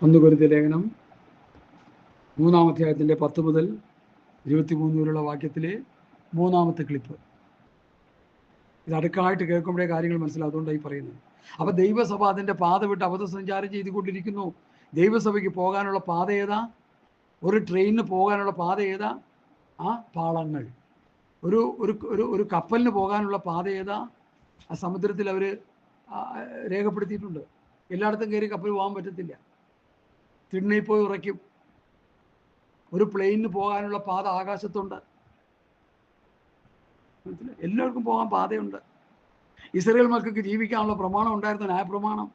1 കൊരിന്ത്യർ ലേഖനം 3-ാം അധ്യായത്തിൻ്റെ 10 മുതൽ 23 വരെയുള്ള വാക്യത്തിലെ 3-ാമത്തെ ക്ലിപ്പ്. ഇത് അടുക്കളായിട്ട് കേൾക്കുമ്പോഴേ കാര്യങ്ങൾ മനസ്സിലാവും, അതുകൊണ്ടായി പറയുന്നത്. അപ്പൊ ദൈവസഭ അതിൻ്റെ പാത വിട്ട് അബദ്ധസഞ്ചാരം ചെയ്തുകൊണ്ടിരിക്കുന്നു. ദൈവസഭയ്ക്ക് പോകാനുള്ള പാത ഏതാ? ഒരു ട്രെയിനിന് പോകാനുള്ള പാത ഏതാ? പാളങ്ങൾ. ഒരു ഒരു ഒരു കപ്പലിന് പോകാനുള്ള പാത ഏതാ? ആ സമുദ്രത്തിൽ അവർ രേഖപ്പെടുത്തിയിട്ടുണ്ട്. എല്ലായിടത്തും കയറി കപ്പൽ പോകാൻ പറ്റത്തില്ല, തിണ്ണയിൽ പോയി ഉറയ്ക്കും. ഒരു പ്ലെയിനിന് പോകാനുള്ള പാത ആകാശത്തുണ്ട്. എല്ലാവർക്കും പോകാൻ പാതയുണ്ട്. ഇസ്രായേൽ മക്കൾക്ക് ജീവിക്കാനുള്ള പ്രമാണം ഉണ്ടായിരുന്നു, ന്യായപ്രമാണം.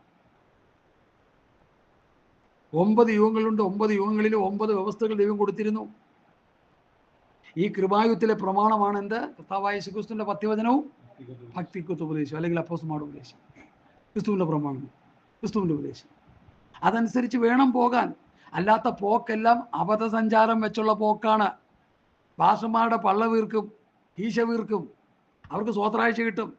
9 യുഗങ്ങളുണ്ട്. 9 യുഗങ്ങളിലും 9 വ്യവസ്ഥകൾ ദൈവം കൊടുത്തിരുന്നു. ഈ കൃപായുഗത്തിലെ പ്രമാണമാണ് എന്ത്? കർത്താവായ യേശുക്രിസ്തുവിന്റെ പത്യവചനവും ഭക്തിക്കത്ത് ഉപദേശം, അല്ലെങ്കിൽ അപ്പോസ്തലന്മാരുടെ ഉപദേശം. ക്രിസ്തുവിന്റെ പ്രമാണം, ക്രിസ്തുവിന്റെ ഉപദേശം. അതനുസരിച്ച് വേണം പോകാൻ. അല്ലാത്ത പോക്കെല്ലാം അബദ്ധസഞ്ചാരം വെച്ചുള്ള പോക്കാണ്. ഭാഷന്മാരുടെ പള്ള വീർക്കും, ഈശ വീർക്കും. അവർക്ക് സ്വത്രാഴ്ച കിട്ടും,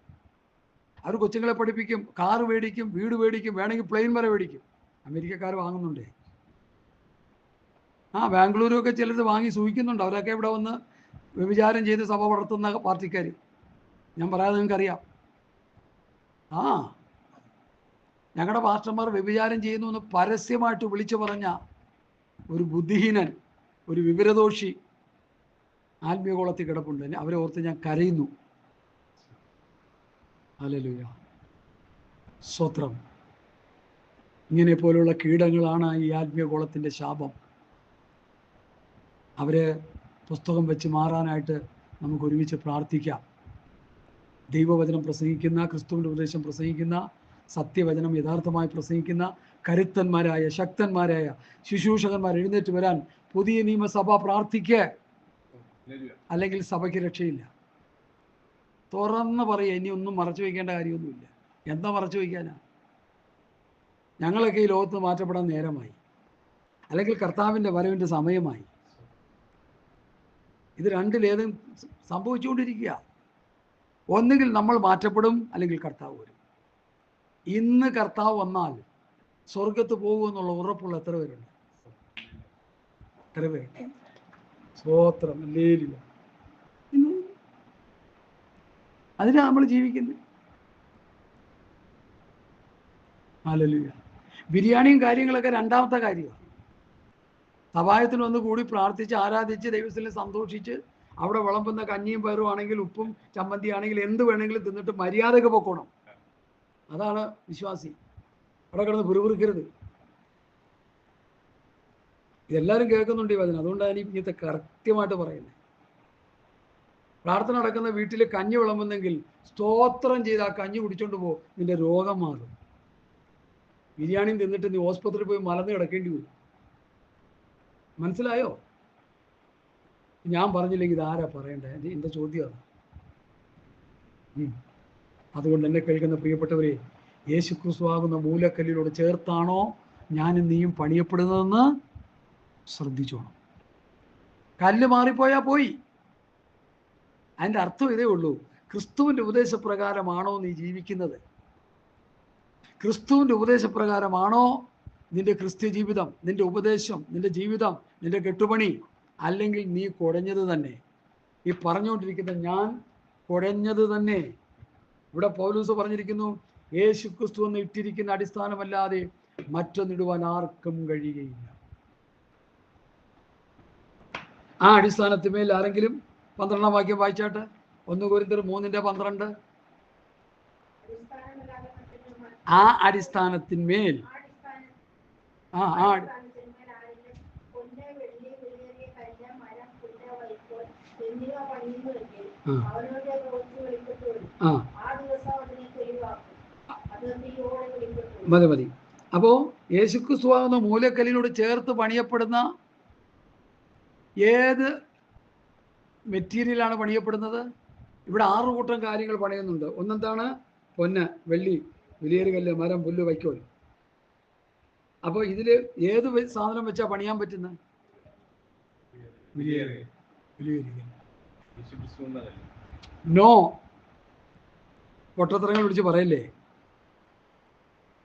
അവർ കൊച്ചുങ്ങളെ പഠിപ്പിക്കും, കാറ് മേടിക്കും, വീട് മേടിക്കും, വേണമെങ്കിൽ പ്ലെയിൻ വരെ മേടിക്കും. അമേരിക്കക്കാർ വാങ്ങുന്നുണ്ടേ. ബാംഗ്ലൂരൊക്കെ ചിലത് വാങ്ങി സൂഹിക്കുന്നുണ്ട്. അവരൊക്കെ ഇവിടെ വന്ന് വ്യഭിചാരം ചെയ്ത് സഭ വളർത്തുന്ന പാർട്ടിക്കാർ. ഞാൻ പറയാതെ നിങ്ങൾക്കറിയാം. ഞങ്ങളുടെ പാസ്റ്റർമാർ വ്യഭിചാരം ചെയ്യുന്നു എന്ന് പരസ്യമായിട്ട് വിളിച്ചു പറഞ്ഞ ഒരു ബുദ്ധിഹീനൻ, ഒരു വിവരദോഷി ആത്മീയകോളത്തിൽ കിടപ്പുണ്ട്. അവരെ ഓർത്ത് ഞാൻ കരയുന്നു. ഹല്ലേലൂയ, സ്തോത്രം. ഇങ്ങനെ പോലുള്ള കീടങ്ങളാണ് ഈ ആത്മീയകോളത്തിൻ്റെ ശാപം. അവരെ പുസ്തകം വെച്ച് മാറാനായിട്ട് നമുക്ക് ഒരുമിച്ച് പ്രാർത്ഥിക്കാം. ദൈവവചനം പ്രസംഗിക്കുന്ന, ക്രിസ്തുവിൻ്റെ ഉപദേശം പ്രസംഗിക്കുന്ന, സത്യവചനം യഥാർത്ഥമായി പ്രസംഗിക്കുന്ന കരുത്തന്മാരായ ശക്തന്മാരായ ശുശ്രൂഷകന്മാർ എഴുന്നേറ്റ് വരാൻ പുതിയ നിയമസഭ പ്രാർത്ഥിക്കുക. അല്ലെങ്കിൽ സഭയ്ക്ക് രക്ഷയില്ല. തുറന്ന് പറയുക, ഇനി ഒന്നും മറച്ചു വയ്ക്കേണ്ട കാര്യമൊന്നുമില്ല. എന്താ മറച്ചു വയ്ക്കാനാ? ഞങ്ങളൊക്കെ ഈ ലോകത്ത് മാറ്റപ്പെടാൻ നേരമായി, അല്ലെങ്കിൽ കർത്താവിൻ്റെ വരവിൻ്റെ സമയമായി. ഇത് രണ്ടിലേതും സംഭവിച്ചുകൊണ്ടിരിക്കുക. ഒന്നുകിൽ നമ്മൾ മാറ്റപ്പെടും, അല്ലെങ്കിൽ കർത്താവ് വരും. ഇന്ന് കർത്താവ് വന്നാൽ സ്വർഗത്ത് പോകുമെന്നുള്ള ഉറപ്പുള്ള എത്ര പേരുണ്ട്? എത്ര പേരുണ്ട്? സ്തോത്രം. ഹല്ലേലൂയ. അതിനാണ് നമ്മൾ ജീവിക്കുന്നത്. ഹല്ലേലൂയ. ബിരിയാണിയും കാര്യങ്ങളൊക്കെ രണ്ടാമത്തെ കാര്യമാണ്. സഭായത്തിൽ വന്ന് കൂടി പ്രാർത്ഥിച്ച് ആരാധിച്ച് ദൈവത്തിൽ സന്തോഷിച്ച് അവിടെ വിളമ്പുന്ന കഞ്ഞിയും പയറും ആണെങ്കിൽ, ഉപ്പും ചമ്മന്തി ആണെങ്കിൽ, എന്ത് വേണമെങ്കിലും തിന്നിട്ട് മര്യാദക്ക് പൊക്കോണം. അതാണ് വിശ്വാസി. അവിടെ കിടന്ന് പിറുപിറുക്കരുത്. ഇതെല്ലാവരും കേൾക്കുന്നുണ്ട് ഈ വചനം, അതുകൊണ്ടാണ് ഇങ്ങനത്തെ കൃത്യമായിട്ട് പറയുന്നത്. പ്രാർത്ഥന നടക്കുന്ന വീട്ടിൽ കഞ്ഞി വിളമ്പുന്നെങ്കിൽ സ്തോത്രം ചെയ്ത് ആ കഞ്ഞി കുടിച്ചോണ്ട് പോ, നിന്റെ രോഗം മാറും. ബിരിയാണിയും തിന്നിട്ട് നീ ഹോസ്പിറ്റലിൽ പോയി മലന്ന് കിടക്കേണ്ടി വരും. മനസ്സിലായോ? ഞാൻ പറഞ്ഞില്ലെങ്കിൽ ഇതാരാ പറയണ്ടേ? എൻ്റെ ചോദ്യമാണ്. അതുകൊണ്ട് എന്നെ കേൾക്കുന്ന പ്രിയപ്പെട്ടവരെ, യേശുക്രിസ്തുവാകുന്ന മൂലക്കല്ലിനോട് ചേർത്താണോ ഞാനും നീയും പണിയപ്പെടുന്നതെന്ന് ശ്രദ്ധിച്ചോണം. കല്ല് മാറിപ്പോയാൽ പോയി. അതിൻ്റെ അർത്ഥം ഇതേ ഉള്ളൂ, ക്രിസ്തുവിൻ്റെ ഉപദേശപ്രകാരമാണോ നീ ജീവിക്കുന്നത്? ക്രിസ്തുവിൻ്റെ ഉപദേശപ്രകാരമാണോ നിന്റെ ക്രിസ്ത്യ ജീവിതം, നിന്റെ ഉപദേശം, നിന്റെ ജീവിതം, നിന്റെ കെട്ടുപണി? അല്ലെങ്കിൽ നീ കുഴഞ്ഞത് തന്നെ. ഈ പറഞ്ഞുകൊണ്ടിരിക്കുന്ന ഞാൻ കുഴഞ്ഞത് തന്നെ. ഇവിടെ പൗലോസ് പറഞ്ഞിരിക്കുന്നു, യേശു ക്രിസ്തു എന്ന് ഇട്ടിരിക്കുന്ന അടിസ്ഥാനമല്ലാതെ മറ്റൊന്നിടുവാൻ ആർക്കും കഴിയുകയില്ല. ആ അടിസ്ഥാനത്തിന്മേൽ ആരെങ്കിലും 12-ാം വാക്യം വായിച്ചാട്ട്. 1 കൊരിന്ത്യർ 3:12. ആ അടിസ്ഥാനത്തിന്മേൽ മതി. അപ്പോ യേശുക്രിസ്തുവാകുന്ന മൂലക്കല്ലിനോട് ചേർത്ത് പണിയപ്പെടുന്ന ഏത് മെറ്റീരിയലാണ് പണിയപ്പെടുന്നത്? ഇവിടെ 6 കൂട്ടം കാര്യങ്ങൾ പണിയുന്നുണ്ട്. ഒന്നെന്താണ്? പൊന്ന്, വെള്ളി, വിലയേറിയ മരം, പുല്ല്, വൈക്കോൽ. അപ്പോൾ ഇതിൽ ഏത് സാധനം വെച്ചാ പണിയാൻ പറ്റുന്നത്? നോ പൊട്ടത്തരങ്ങൾ വിളിച്ച് പറയല്ലേ.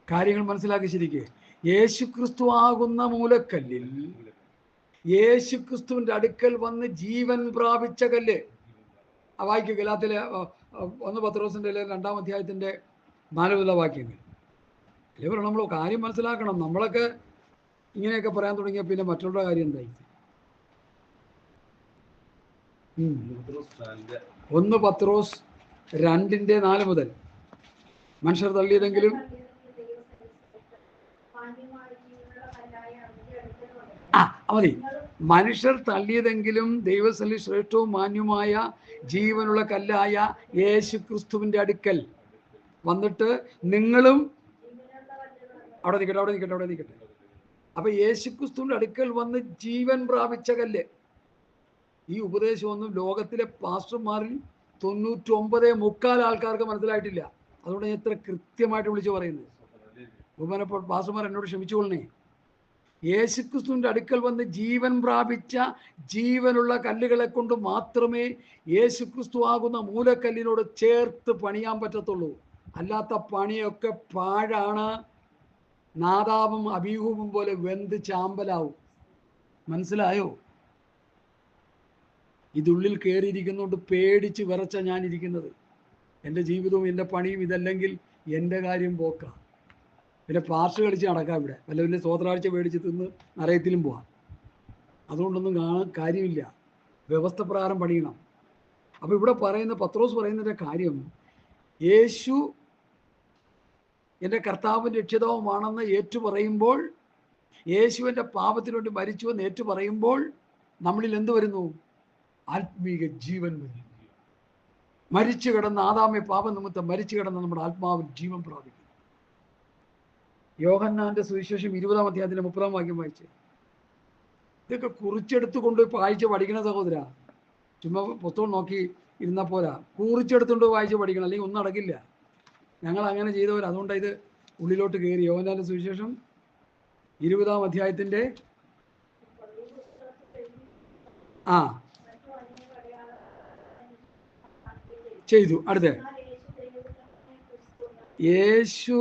കാര്യങ്ങൾ മനസ്സിലാക്കി ശരിക്ക്. യേശുക്രിസ്തു ആകുന്ന മൂലക്കല്ലിൽ യേശുക്രിസ്തുവിന്റെ അടുക്കൽ വന്ന് ജീവൻ പ്രാപിച്ച കല്ല്. വായിക്കുക ഗലാത്യയിലെ 1 പത്രോസിന്റെ 2-ാം അധ്യായത്തിന്റെ 4 മുതലുള്ള വാക്യങ്ങൾ. ഇവർ നമ്മൾ കാര്യം മനസ്സിലാക്കണം. നമ്മളൊക്കെ ഇങ്ങനെയൊക്കെ പറയാൻ തുടങ്ങിയ പിന്നെ മറ്റുള്ള കാര്യം എന്തായി? 1 പത്രോസ് 2:4 മുതൽ മനുഷ്യർ തള്ളിയതെങ്കിലും മതി. മനുഷ്യർ തള്ളിയതെങ്കിലും ദൈവസന്നിധി ശ്രേഷ്ഠവും മാന്യവുമായ ജീവനുള്ള കല്ലായ യേശുക്രിസ്തുവിന്റെ അടുക്കൽ വന്നിട്ട് നിങ്ങളും അവിടെ നിൽക്കട്ടെ. അപ്പൊ യേശുക്രിസ്തുവിന്റെ അടുക്കൽ വന്ന് ജീവൻ പ്രാപിച്ച കല്ല്. ഈ ഉപദേശമൊന്നും ലോകത്തിലെ പാസ്റ്റർമാരിൽ 99.25% ആൾക്കാർക്ക് മനസ്സിലായിട്ടില്ല. അതുകൊണ്ട് ഞാൻ ഇത്ര കൃത്യമായിട്ട് വിളിച്ചു പറയുന്നത്. ബഹുമാനപ്പെട്ട പാസ്റ്റർമാർ എന്നോട് ക്ഷമിച്ചുകൊള്ളണേ. യേശുക്രിസ്തുവിന്റെ അടുക്കൽ വന്ന് ജീവൻ പ്രാപിച്ച ജീവനുള്ള കല്ലുകളെ കൊണ്ട് മാത്രമേ യേശുക്രിസ്തു ആകുന്ന മൂലക്കല്ലിനോട് ചേർത്ത് പണിയാൻ പറ്റത്തുള്ളൂ. അല്ലാത്ത പണിയൊക്കെ പാഴാണ്. നാദാബും അബീഹൂബും പോലെ വെന്ത് ചാമ്പലാവും. മനസ്സിലായോ? ഇതുള്ളിൽ കയറിയിരിക്കുന്നതുകൊണ്ട് പേടിച്ച് വിറച്ച ഞാൻ ഇരിക്കുന്നത്. എൻ്റെ ജീവിതവും എൻ്റെ പണിയും ഇതല്ലെങ്കിൽ എൻ്റെ കാര്യം പോക്കാം. പിന്നെ പാർശ്വ കളിച്ച് നടക്കാം. ഇവിടെ വല്ല വലിയ സ്വോത്രാഴ്ച മേടിച്ച് തിന്ന് നരയത്തിലും പോവാം. അതുകൊണ്ടൊന്നും കാണാൻ കാര്യമില്ല. വ്യവസ്ഥ പ്രകാരം പണിയണം. അപ്പോൾ ഇവിടെ പറയുന്ന പത്രോസ് പറയുന്നതിൻ്റെ കാര്യം, യേശു എൻ്റെ കർത്താവും രക്ഷിതാവുമാണെന്ന് ഏറ്റുപറയുമ്പോൾ, യേശുവിൻ്റെ പാപത്തിന് വേണ്ടി മരിച്ചു എന്ന് ഏറ്റുപറയുമ്പോൾ നമ്മളിൽ എന്ത് വരുന്നു? ആത്മീക ജീവൻ വരുന്നു. മരിച്ചു കിടന്ന ആദാമേ പാപനിമിത്തം മരിച്ചു കിടന്ന നമ്മുടെ ആത്മാവിൽ ജീവൻ പ്രാപിക്കും. യോഹന്നാന്റെ സുവിശേഷം 20-ാം അധ്യായത്തിന്റെ 30-ാം വാക്യം വായിച്ച് ഇതൊക്കെ കുറിച്ചെടുത്ത് കൊണ്ടുപോയി വായിച്ച് പഠിക്കണ സഹോദര. ചുമ്മാ പുസ്തകം നോക്കി ഇരുന്നാൽ പോരാ, കുറിച്ചെടുത്തുകൊണ്ട് വായിച്ച് പഠിക്കണം, അല്ലെങ്കിൽ ഒന്നും നടക്കില്ല. ഞങ്ങൾ അങ്ങനെ ചെയ്തവർ. അതുകൊണ്ടാണ് ഇത് ഉള്ളിലോട്ട് കയറി. യോഹന്നാന്റെ സുവിശേഷം 20-ാം അധ്യായത്തിന്റെ ചെയ്തു. അടുത്ത യേശു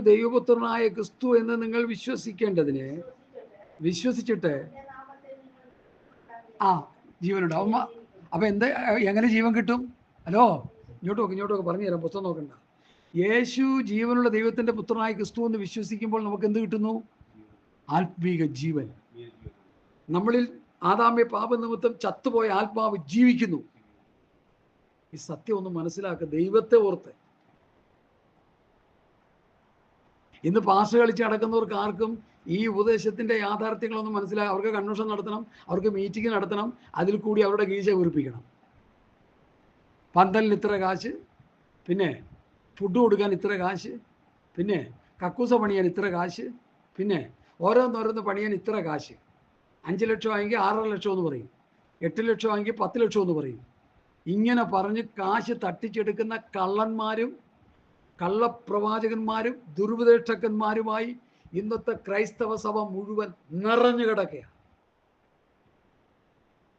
ദൈവപുത്രനായ ക്രിസ്തു എന്ന് നിങ്ങൾ വിശ്വസിക്കേണ്ടതിന് വിശ്വസിച്ചിട്ട് ജീവനുണ്ടാവും. അപ്പൊ എങ്ങനെ ജീവൻ കിട്ടും? ഹലോ, ഇങ്ങോട്ടൊക്കെ പറഞ്ഞു തരാം. പുസ്തകം നോക്കണ്ട. യേശു ജീവനുള്ള ദൈവത്തിന്റെ പുത്രനായ ക്രിസ്തു എന്ന് വിശ്വസിക്കുമ്പോൾ നമുക്ക് എന്ത് കിട്ടുന്നു? ആത്മീക ജീവൻ. നമ്മളിൽ ആദാമ്യ പാപനിമിത്തം ചത്തുപോയ ആത്മാവ് ജീവിക്കുന്നു. ഈ സത്യം ഒന്ന് മനസ്സിലാക്കുക. ദൈവത്തെ ഓർത്ത് ഇന്ന് പാസ് കളിച്ച് നടക്കുന്നവർക്ക് ആർക്കും ഈ ഉപദേശത്തിന്റെ യാഥാർത്ഥ്യങ്ങളൊന്നും മനസ്സിലാക്കുക. അവർക്ക് കൺവെൻഷൻ നടത്തണം, അവർക്ക് മീറ്റിംഗ് നടത്തണം, അതിൽ കൂടി അവരുടെ ഗീശ കുറിപ്പിക്കണം. പന്തലിന് ഇത്ര കാശ്, പിന്നെ ഫുഡ് കൊടുക്കാൻ ഇത്ര കാശ്, പിന്നെ കക്കൂസ പണിയാൻ ഇത്ര കാശ്, പിന്നെ ഓരോന്നോരോന്ന് പണിയാൻ ഇത്ര കാശ്. 5 ലക്ഷം ആയെങ്കിൽ 6.5 ലക്ഷം എന്ന് പറയും, 8 ലക്ഷം ആയെങ്കിൽ 10 ലക്ഷം എന്ന് പറയും. ഇങ്ങനെ പറഞ്ഞ് കാശ് തട്ടിച്ചെടുക്കുന്ന കള്ളന്മാരും കള്ളപ്രവാചകന്മാരും ദുർവിദേഷ്ടകന്മാരുമായി ഇന്നത്തെ ക്രൈസ്തവ സഭ മുഴുവൻ നിറഞ്ഞു കിടക്കുകയാണ്.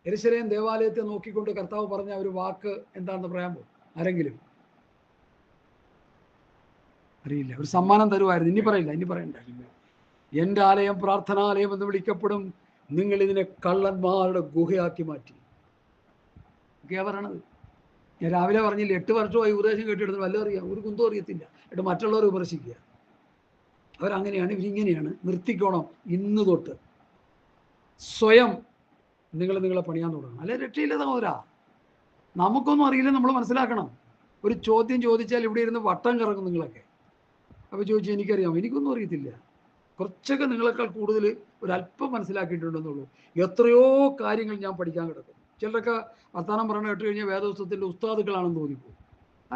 യെരൂശലേം ദേവാലയത്തെ നോക്കിക്കൊണ്ട് കർത്താവ് പറഞ്ഞ ഒരു വാക്ക് എന്താണെന്ന് പറയാമോ? ആരെങ്കിലും അറിയില്ല. ഒരു സമ്മാനം തരുമായിരുന്നു. ഇനി പറയണ്ട. എൻ്റെ ആലയം പ്രാർത്ഥനാലയം എന്ന് വിളിക്കപ്പെടും. നിങ്ങൾ ഇതിനെ കള്ളന്മാരുടെ ഗുഹയാക്കി മാറ്റി. ഒക്കെയാ പറയണത്. ഞാൻ രാവിലെ പറഞ്ഞില്ല, 8 വർഷമായി ഉപദേശം കേട്ടെടുത്ത് വല്ലതും അറിയാം? ഒരു കുന്തം അറിയത്തില്ല. എന്നിട്ട് മറ്റുള്ളവർ വിമർശിക്കുക. അവരങ്ങനെയാണ്, ഇവരിങ്ങനെയാണ്. നിർത്തിക്കോണം. ഇന്ന് തൊട്ട് സ്വയം നിങ്ങളെ പണിയാൻ തുടങ്ങണം. അല്ലെ രക്ഷയില്ല സഹോദരാ. നമുക്കൊന്നും അറിയില്ല, നമ്മൾ മനസ്സിലാക്കണം. ഒരു ചോദ്യം ചോദിച്ചാൽ ഇവിടെ ഇരുന്ന് വട്ടം കറങ്ങും നിങ്ങളൊക്കെ. അപ്പോൾ ചോദിച്ചാൽ എനിക്കറിയാം, എനിക്കൊന്നും അറിയത്തില്ല. കുറച്ചൊക്കെ നിങ്ങളെക്കാൾ കൂടുതൽ ഒരല്പം മനസ്സിലാക്കിയിട്ടുണ്ടെന്നുള്ളൂ. എത്രയോ കാര്യങ്ങൾ ഞാൻ പഠിക്കാൻ കിടക്കും. ചിലരൊക്കെ വർത്തമാനം പറയണ കേട്ട് കഴിഞ്ഞാൽ വേദപുസ്തകത്തിൻ്റെ ഉസ്താദുക്കളാണെന്ന് തോന്നിപ്പോകും.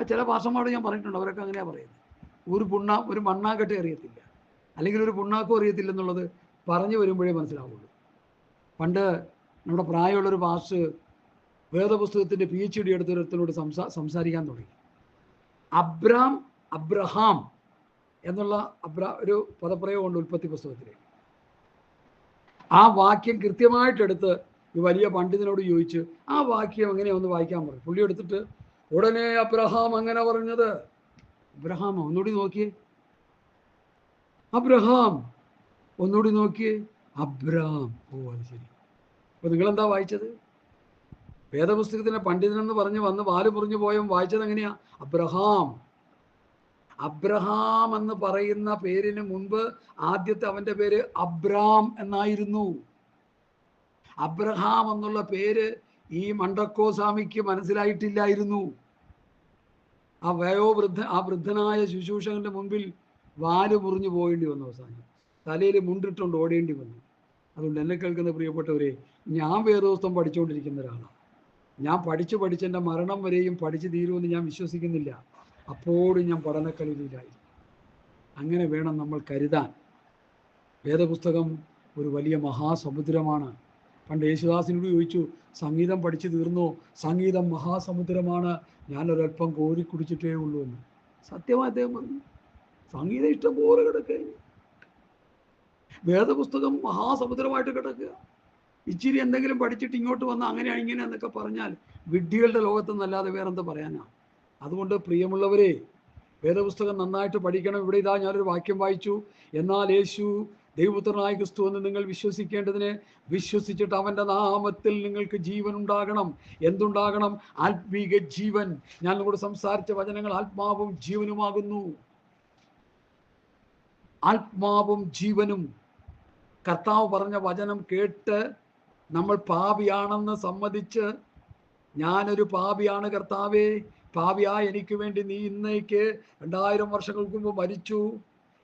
ചില ഭാഷമാരോട് ഞാൻ പറഞ്ഞിട്ടുണ്ട്, അവരൊക്കെ അങ്ങനെയാണ് പറയുന്നത്. ഒരു മണ്ണാങ്കട്ടെ അറിയത്തില്ല, അല്ലെങ്കിൽ ഒരു പുണ്ണാക്കും അറിയത്തില്ല എന്നുള്ളത് പറഞ്ഞു വരുമ്പോഴേ മനസ്സിലാവുള്ളൂ. പണ്ട് നമ്മുടെ പ്രായമുള്ളൊരു പാസ്റ്റർ വേദപുസ്തകത്തിൻ്റെ PhD എടുത്തൊരുത്തിനോട് സംസാരിക്കാൻ തുടങ്ങി. അബ്രഹാം എന്നുള്ള ഒരു പദപ്രയോഗമുണ്ട് ഉൽപ്പത്തി പുസ്തകത്തിൽ. ആ വാക്യം കൃത്യമായിട്ടെടുത്ത് ഈ വലിയ പണ്ഡിതനോട് ചോദിച്ച് ആ വാക്യം എങ്ങനെയാണെന്ന് വായിക്കാൻ പറഞ്ഞു. പുള്ളി എടുത്തിട്ട് ഉടനെ അബ്രഹാം അങ്ങനെ പറഞ്ഞത്. അബ്രഹാം ഒന്നുകൂടി നോക്കിയേ, അബ്രഹാം ഒന്നുകൂടി നോക്കിയേ, അബ്രാം. ഓ അത് ശരി. അപ്പൊ നിങ്ങളെന്താ വായിച്ചത്? വേദപുസ്തകത്തിലെ പണ്ഡിതനെന്ന് പറഞ്ഞ് വന്ന് വാല് മുറിഞ്ഞു പോയവൻ വായിച്ചത് എങ്ങനെയാ? അബ്രഹാം. അബ്രഹാം എന്ന് പറയുന്ന പേരിന് മുൻപ് ആദ്യത്തെ അവന്റെ പേര് അബ്രാം എന്നായിരുന്നു. അബ്രഹാം എന്നുള്ള പേര് ഈ മണ്ടക്കോ സ്വാമിക്ക് മനസ്സിലായിട്ടില്ലായിരുന്നു. ആ വൃദ്ധനായ ശുശ്രൂഷകന്റെ മുൻപിൽ വാല് മുറിഞ്ഞു പോകേണ്ടി വന്നു. അവസാനം തലയിൽ മുണ്ടിട്ടുകൊണ്ട് ഓടേണ്ടി വന്നു. അതുകൊണ്ട് എന്നെ കേൾക്കുന്ന പ്രിയപ്പെട്ടവരെ, ഞാൻ വേദോസ്തം പഠിച്ചുകൊണ്ടിരിക്കുന്ന ഒരാളാണ്. ഞാൻ പഠിച്ചെൻ്റെ മരണം വരെയും പഠിച്ചു തീരുമെന്ന് ഞാൻ വിശ്വസിക്കുന്നില്ല. അപ്പോഴും ഞാൻ പഠനക്കലിലായി. അങ്ങനെ വേണം നമ്മൾ കരുതാൻ. വേദപുസ്തകം ഒരു വലിയ മഹാസമുദ്രമാണ്. പണ്ട് യേശുദാസിനോട് ചോദിച്ചു, സംഗീതം പഠിച്ചു തീർന്നോ? സംഗീതം മഹാസമുദ്രമാണ്, ഞാനൊരൽപ്പം കോരി കുടിച്ചിട്ടേ ഉള്ളൂ എന്ന്. സത്യമായി അദ്ദേഹം പറഞ്ഞു. സംഗീതം ഇഷ്ടം പോലെ കിടക്കുക, വേദപുസ്തകം മഹാസമുദ്രമായിട്ട് കിടക്കുക. ഇച്ചിരി എന്തെങ്കിലും പഠിച്ചിട്ട് ഇങ്ങോട്ട് വന്ന് അങ്ങനെയാണ് ഇങ്ങനെ എന്നൊക്കെ പറഞ്ഞാൽ വിഡ്ഢികളുടെ ലോകത്തെന്നല്ലാതെ വേറെന്താ പറയാനാ? അതുകൊണ്ട് പ്രിയമുള്ളവരെ, വേദപുസ്തകം നന്നായിട്ട് പഠിക്കണം. ഇവിടെ ഇതാ ഞാനൊരു വാക്യം വായിച്ചു. എന്നാൽ യേശു ദൈവപുത്രനായ ക്രിസ്തു എന്ന് നിങ്ങൾ വിശ്വസിക്കേണ്ടതിന് വിശ്വസിച്ചിട്ട് അവന്റെ നാമത്തിൽ നിങ്ങൾക്ക് ജീവൻ ഉണ്ടാകണം. എന്തുണ്ടാകണം? ആത്മീക ജീവൻ. ഞാൻ നിങ്ങളോട് സംസാരിച്ച വചനങ്ങൾ ആത്മാവും ജീവനുമാകുന്നു. ആത്മാവും ജീവനും. കർത്താവ് പറഞ്ഞ വചനം കേട്ട് നമ്മൾ പാപിയാണെന്ന് സമ്മതിച്ച്, ഞാനൊരു പാപിയാണ് കർത്താവേ, പാപിയായ എനിക്ക് വേണ്ടി നീ ഇന്നേക്ക് 2000 വർഷങ്ങൾക്ക് മുമ്പ് മരിച്ചു,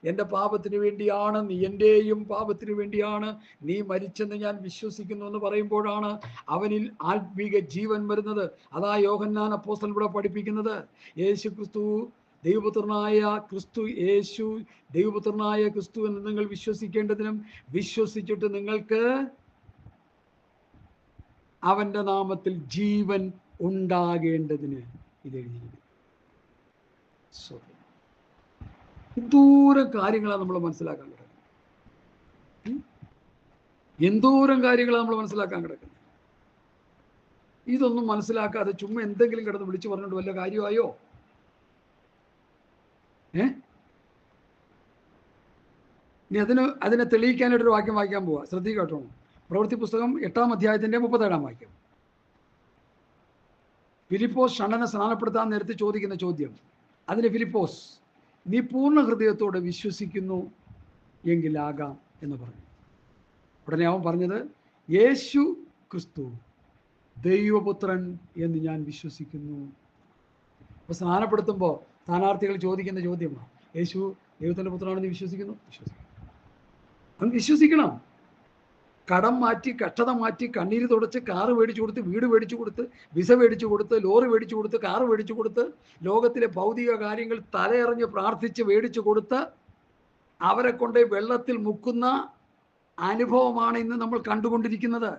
എൻ്റെ പാപത്തിന് വേണ്ടിയാണ്, നീ എൻ്റെയും പാപത്തിന് വേണ്ടിയാണ് നീ മരിച്ചെന്ന് ഞാൻ വിശ്വസിക്കുന്നു എന്ന് പറയുമ്പോഴാണ് അവനിൽ ആത്മീക ജീവൻ വരുന്നത്. അതാ യോഹന്നാൻ അപ്പോസ്തലൻ ഇവിടെ പഠിപ്പിക്കുന്നത്. യേശു ക്രിസ്തു ദൈവപുത്രനായ ക്രിസ്തു, യേശു ദൈവപുത്രനായ ക്രിസ്തു എന്ന് നിങ്ങൾ വിശ്വസിക്കേണ്ടതിനും വിശ്വസിച്ചിട്ട് നിങ്ങൾക്ക് അവന്റെ നാമത്തിൽ ജീവൻ ഉണ്ടാകേണ്ടതിന് ഇത് എഴുതിയിരിക്കുന്നു. എന്തോരം കാര്യങ്ങളാണ് നമ്മൾ മനസ്സിലാക്കാൻ കിടക്കുന്നത്. എന്തോരം കാര്യങ്ങളാണ് നമ്മൾ മനസ്സിലാക്കാൻ കിടക്കുന്നത്. ഇതൊന്നും മനസ്സിലാക്കാതെ ചുമ്മാ എന്തെങ്കിലും കിടന്ന് വിളിച്ചു പറഞ്ഞിട്ട് വല്ല കാര്യമായോ? ഇനി അതിനെ തെളിയിക്കാനായിട്ടൊരു വാക്യം വായിക്കാൻ പോവാ. ശ്രദ്ധിക്കട്ടോ. പ്രവൃത്തി പുസ്തകം 8-ാം അധ്യായത്തിന്റെ 37-ാം വാക്യം. ഫിലിപ്പോസ് ഷണ്ഡനെ സ്നാനപ്പെടുത്താൻ നേരത്തെ ചോദിക്കുന്ന ചോദ്യം. അതിന് ഫിലിപ്പോസ്, നീ പൂർണ്ണ ഹൃദയത്തോടെ വിശ്വസിക്കുന്നു എങ്കിലാകാം എന്ന് പറഞ്ഞു. ഉടനെ അവൻ പറഞ്ഞത്, യേശു ക്രിസ്തു ദൈവപുത്രൻ എന്ന് ഞാൻ വിശ്വസിക്കുന്നു. അപ്പൊ സ്നാനപ്പെടുത്തുമ്പോൾ സ്ഥാനാർത്ഥികൾ ചോദിക്കുന്ന ചോദ്യമാണ്, യേശു ദൈവത്തിന്റെ പുത്രനാണെന്ന് വിശ്വസിക്കുന്നു? അവൻ വിശ്വസിക്കണം. കടം മാറ്റി, കഷ്ടത മാറ്റി, കണ്ണീര് തുടച്ച്, കാറ് മേടിച്ചു കൊടുത്ത്, വീട് മേടിച്ചു കൊടുത്ത്, വിസ മേടിച്ചു കൊടുത്ത്, ലോറി മേടിച്ചു കൊടുത്ത്, കാറ് മേടിച്ചു കൊടുത്ത്, ലോകത്തിലെ ഭൗതിക കാര്യങ്ങൾ തലയെറിഞ്ഞ് പ്രാർത്ഥിച്ച് മേടിച്ചു കൊടുത്ത് അവരെ കൊണ്ട് വെള്ളത്തിൽ മുക്കുന്ന അനുഭവമാണ് ഇന്ന് നമ്മൾ കണ്ടുകൊണ്ടിരിക്കുന്നത്.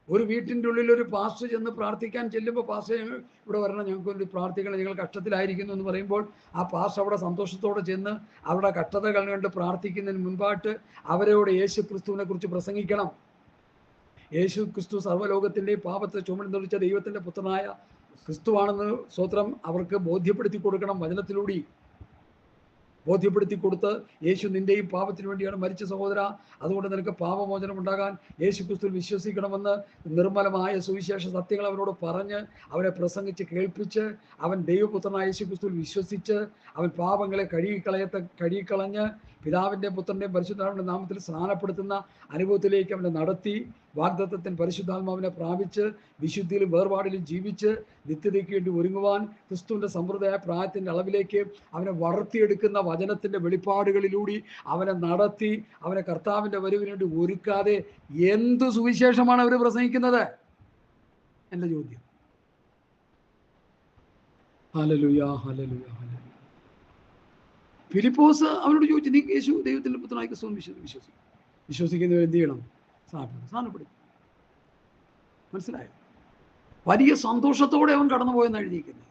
ഒരു വീട്ടിൻ്റെ ഉള്ളിൽ ഒരു പാസ്റ്റർ ചെന്ന് പ്രാർത്ഥിക്കാൻ ചെല്ലുമ്പോൾ, പാസ്റ്റർ ഞങ്ങൾ ഇവിടെ വരണം, ഞങ്ങൾക്ക് വേണ്ടി പ്രാർത്ഥിക്കണം, ഞങ്ങൾ കഷ്ടത്തിലായിരിക്കുന്നു എന്ന് പറയുമ്പോൾ ആ പാസ്റ്റർ അവിടെ സന്തോഷത്തോടെ ചെന്ന് അവരുടെ കഷ്ടതകൾ കണ്ട് പ്രാർത്ഥിക്കുന്നതിന് മുൻപായിട്ട് അവരോട് യേശു ക്രിസ്തുവിനെ കുറിച്ച് പ്രസംഗിക്കണം. യേശു ക്രിസ്തു സർവ്വലോകത്തിൻ്റെയും പാപത്തെ ചുമന്നുവച്ച ദൈവത്തിൻ്റെ പുത്രനായ ക്രിസ്തുവാണെന്ന് സ്വത്രം അവർക്ക് ബോധ്യപ്പെടുത്തി കൊടുക്കണം. വചനത്തിലൂടെ ബോധ്യപ്പെടുത്തി കൊടുത്ത്, യേശു നിന്റെയും പാപത്തിന് വേണ്ടിയാണ് മരിച്ച സഹോദര, അതുകൊണ്ട് നിനക്ക് പാപമോചനം ഉണ്ടാകാൻ യേശു ക്രിസ്തുവിൽ വിശ്വസിക്കണമെന്ന് നിർമ്മലമായ സുവിശേഷ സത്യങ്ങൾ അവനോട് പറഞ്ഞ് അവനെ പ്രസംഗിച്ച് കേൾപ്പിച്ച്, അവൻ ദൈവപുത്രനായ യേശു ക്രിസ്തുവിൽ വിശ്വസിച്ച് അവൻ പാപങ്ങളെ കഴുകിക്കളഞ്ഞ് പിതാവിൻ്റെ പുത്രൻ്റെയും പരിശുദ്ധാത്മാവിൻ്റെ നാമത്തിൽ സ്നാനപ്പെടുത്തുന്ന അനുഭവത്തിലേക്ക് അവനെ നടത്തി, വാഗ്ദത്തത്തിന് പരിശുദ്ധാത്മാവിനെ പ്രാപിച്ച് വിശുദ്ധിയിലും വേർപാടിലും ജീവിച്ച് നിത്യതയ്ക്ക് വേണ്ടി ഒരുങ്ങുവാൻ ക്രിസ്തുവിൻ്റെ സമൃദ്ധമായ പ്രായത്തിൻ്റെ അളവിലേക്ക് അവനെ വളർത്തിയെടുക്കുന്ന വചനത്തിൻ്റെ വെളിപ്പാടുകളിലൂടെ അവനെ നടത്തി അവനെ കർത്താവിൻ്റെ വരവിന് വേണ്ടി ഒരുക്കാതെ എന്ത് സുവിശേഷമാണ് അവർ പ്രസംഗിക്കുന്നത്? എൻ്റെ ചോദ്യം. Hallelujah, hallelujah, hallelujah. ഫിലിപ്പോസ് അവനോട് ചോദിച്ചു, നീ യേശു ദൈവത്തിൻ്റെ പുത്രനായ ക്രിസ്തുവിനെ വിശ്വസിക്കും. വിശ്വസിക്കുന്നവർ എന്ത് ചെയ്യണം? സ്നാനപ്പെടും. മനസ്സിലായോ? വലിയ സന്തോഷത്തോടെ അവൻ കടന്നുപോയെന്ന് എഴുതിയിരിക്കുന്നത്.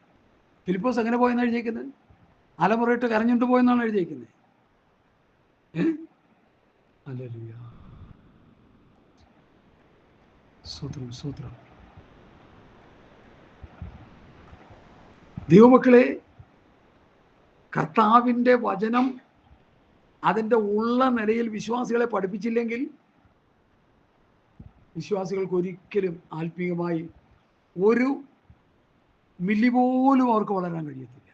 ഫിലിപ്പോസ് എങ്ങനെ പോയെന്ന് എഴുതിയിരിക്കുന്നത്? അലമുറയിട്ട് കരഞ്ഞുകൊണ്ട് പോയെന്നാണ് എഴുതിയിരിക്കുന്നത്. ഹല്ലേലൂയ, സ്തോത്രം, സ്തോത്രം. ദൈവമക്കളെ, കർത്താവിൻ്റെ വചനം അതിൻ്റെ ഉള്ള നിലയിൽ വിശ്വാസികളെ പഠിപ്പിച്ചില്ലെങ്കിൽ വിശ്വാസികൾക്ക് ഒരിക്കലും ആത്മീയമായി ഒരു മില്ലി പോലും അവർക്ക് വളരാൻ കഴിയത്തില്ല.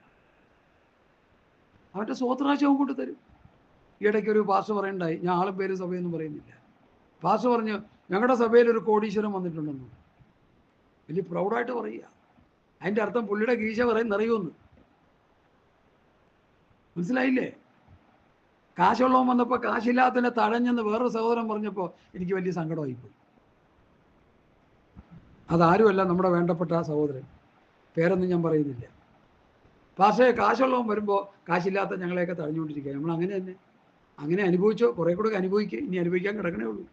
അവൻ്റെ സ്വോത്രാശവും കൊണ്ട് തരും. ഇടയ്ക്കൊരു പാസ്റ്റർ പറയണ്ടായി, ഞാൻ ആളും പേര് സഭയൊന്നും പറയുന്നില്ല. പാസ്റ്റർ പറഞ്ഞു, ഞങ്ങളുടെ സഭയിൽ ഒരു കോടീശ്വരം വന്നിട്ടുണ്ടെന്ന്. വലിയ പ്രൗഡായിട്ട് പറയുക. അതിൻ്റെ അർത്ഥം പുള്ളിയുടെ കീശ നിറയുമെന്ന്. മനസ്സിലായില്ലേ? കാശുള്ളവൻ വന്നപ്പോൾ കാശില്ലാത്തതിനെ തഴഞ്ഞെന്ന് വേറൊരു സഹോദരൻ പറഞ്ഞപ്പോൾ എനിക്ക് വലിയ സങ്കടമായിപ്പോയി. അതാരുമല്ല, നമ്മുടെ വേണ്ടപ്പെട്ട സഹോദരൻ, പേരൊന്നും ഞാൻ പറയുന്നില്ല. പക്ഷേ കാശുള്ളവൻ വരുമ്പോൾ കാശില്ലാത്ത ഞങ്ങളെയൊക്കെ തഴഞ്ഞുകൊണ്ടിരിക്കുക. നമ്മൾ അങ്ങനെ തന്നെ അങ്ങനെ അനുഭവിച്ചോ, കുറേ കൂടെ അനുഭവിക്കുക. ഇനി അനുഭവിക്കാൻ കിടക്കണേ ഉള്ളൂ,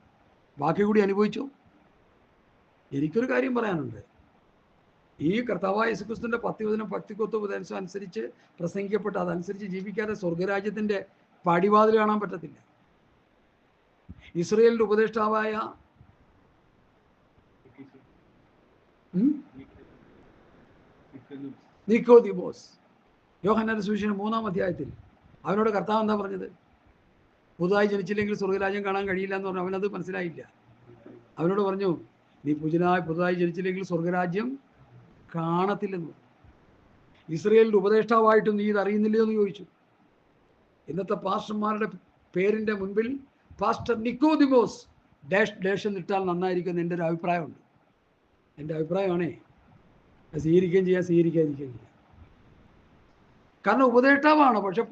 ബാക്കി കൂടി അനുഭവിച്ചോ. എനിക്കൊരു കാര്യം പറയാനുണ്ട്. ഈ കർത്താവായ യേശുക്രിസ്തുവിൻ്റെ പത്തിവചനം ഭക്തിക്കൊത്ത് ഉപദേശം അനുസരിച്ച് പ്രസംഗിക്കപ്പെട്ട് അതനുസരിച്ച് ജീവിക്കാതെ സ്വർഗരാജ്യത്തിൻ്റെ പടിവാതിൽ കാണാൻ പറ്റത്തില്ല. ഇസ്രയേലിൻ്റെ ഉപദേഷ്ടാവായ നിക്കോദിമോസ്, യോഹന്നാന്റെ സുവിശേഷം 3-ാം അധ്യായത്തിൽ അവനോട് കർത്താവ് എന്താ പറഞ്ഞത്? പുതുതായി ജനിച്ചില്ലെങ്കിൽ സ്വർഗരാജ്യം കാണാൻ കഴിയില്ല എന്ന് പറഞ്ഞു. അവനത് മനസ്സിലായില്ല. അവനോട് പറഞ്ഞു, നീ പുതുതായി ജനിച്ചില്ലെങ്കിൽ സ്വർഗരാജ്യം കാണത്തില്ലെന്ന്. ഇസ്രയേലിൻ്റെ ഉപദേഷ്ടാവായിട്ടും നീ ഇത് അറിയുന്നില്ലയോ എന്ന് ചോദിച്ചു. ഇന്നത്തെ പാസ്റ്റർമാരുടെ പേരിൻ്റെ മുൻപിൽ പാസ്റ്റർ നിക്കോദിമോസ് ഡാഷ് എന്നിട്ടാൽ നന്നായിരിക്കും എൻ്റെ ഒരു അഭിപ്രായമുണ്ട്. എൻ്റെ അഭിപ്രായമാണേ. സ്വീകരിക്കുകയും ചെയ്യാം, സ്വീകരിക്കാതിരിക്കുകയും ചെയ്യാം. കാരണം ഉപദേഷ്ടാവാണ്, പക്ഷെ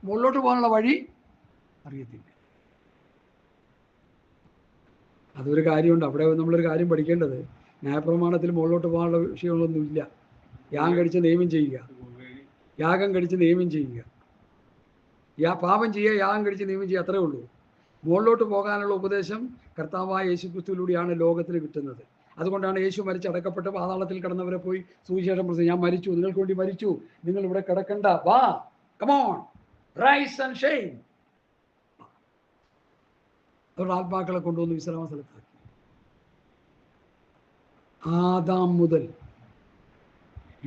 മുകളിലോട്ട് പോകാനുള്ള വഴി അറിയത്തില്ല. അതൊരു കാര്യമുണ്ട്. അവിടെ നമ്മളൊരു കാര്യം പഠിക്കേണ്ടത്, ന്യായപ്രമാണത്തിൽ മുകളിലോട്ട് പോകാനുള്ള വിഷയങ്ങളൊന്നുമില്ല. യാഗം കഴിച്ച് നിയമം ചെയ്യുക, യാഗം കഴിച്ച് നിയമം ചെയ്യുക, പാപം ചെയ്യുക, യാഗം കഴിച്ച് നിയമം ചെയ്യുക, അത്രേ ഉള്ളൂ. മുകളിലോട്ട് പോകാനുള്ള ഉപദേശം കർത്താവായ യേശുക്രിസ്തുവിലൂടെയാണ് ലോകത്തിന് കിട്ടുന്നത്. അതുകൊണ്ടാണ് യേശു മരിച്ചടക്കപ്പെട്ട് പാതാളത്തിൽ കിടന്നവരെ പോയി സുവിശേഷം പ്രസംഗിച്ചു. ഞാൻ മരിച്ചു, നിങ്ങൾക്ക് വേണ്ടി മരിച്ചു, നിങ്ങൾ ഇവിടെ കിടക്കണ്ട, വാ, കമോൺ, റൈസ് ആൻഡ് ഷൈൻ. അവരുടെ ആത്മാക്കളെ കൊണ്ടുവന്ന് വിശ്രാമ സ്ഥലത്താക്കി. ആദാം മുതൽ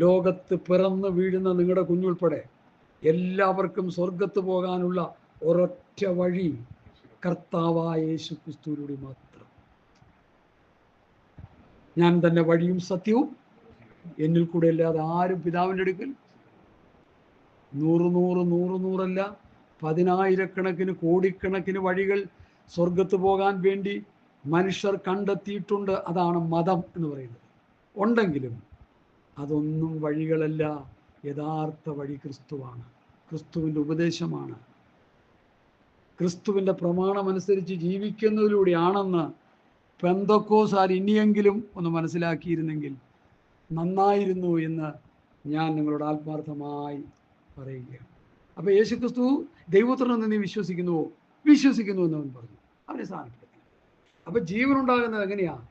ലോകത്ത് പിറന്ന് വീഴുന്ന നിങ്ങളുടെ കുഞ്ഞുൾപ്പെടെ എല്ലാവർക്കും സ്വർഗത്ത് പോകാനുള്ള ഒരൊറ്റ വഴി കർത്താവായ യേശുക്രിസ്തുവിലൂടെ മാത്രം. ഞാൻ തന്നെ വഴിയും സത്യവും, എന്നിൽ കൂടെ അല്ലാതെ ആരും പിതാവിൻ്റെ അടുക്കൽ 100 പതിനായിരക്കണക്കിന് കോടിക്കണക്കിന് വഴികൾ സ്വർഗത്ത് പോകാൻ വേണ്ടി മനുഷ്യർ കണ്ടെത്തിയിട്ടുണ്ട്. അതാണ് മതം എന്ന് പറയുന്നത്. ഉണ്ടെങ്കിലും അതൊന്നും വഴികളല്ല. യഥാർത്ഥ വഴി ക്രിസ്തുവാണ്, ക്രിസ്തുവിൻ്റെ ഉപദേശമാണ്. ക്രിസ്തുവിൻ്റെ പ്രമാണമനുസരിച്ച് ജീവിക്കുന്നതിലൂടെയാണെന്ന് പെന്തക്കോസ്തുകാർ ഇനിയെങ്കിലും ഒന്ന് മനസ്സിലാക്കിയിരുന്നെങ്കിൽ നന്നായിരുന്നു എന്ന് ഞാൻ നിങ്ങളോട് ആത്മാർത്ഥമായി പറയുകയാണ്. അപ്പോൾ യേശുക്രിസ്തു ദൈവപുത്രനെന്ന് നീ വിശ്വസിക്കുന്നുവോ? വിശ്വസിക്കുന്നു എന്ന് അവൻ പറഞ്ഞു. അവനെ സ്ഥാനപ്പെടുത്തി. അപ്പോൾ ജീവനുണ്ടാകുന്നത് എങ്ങനെയാണ്?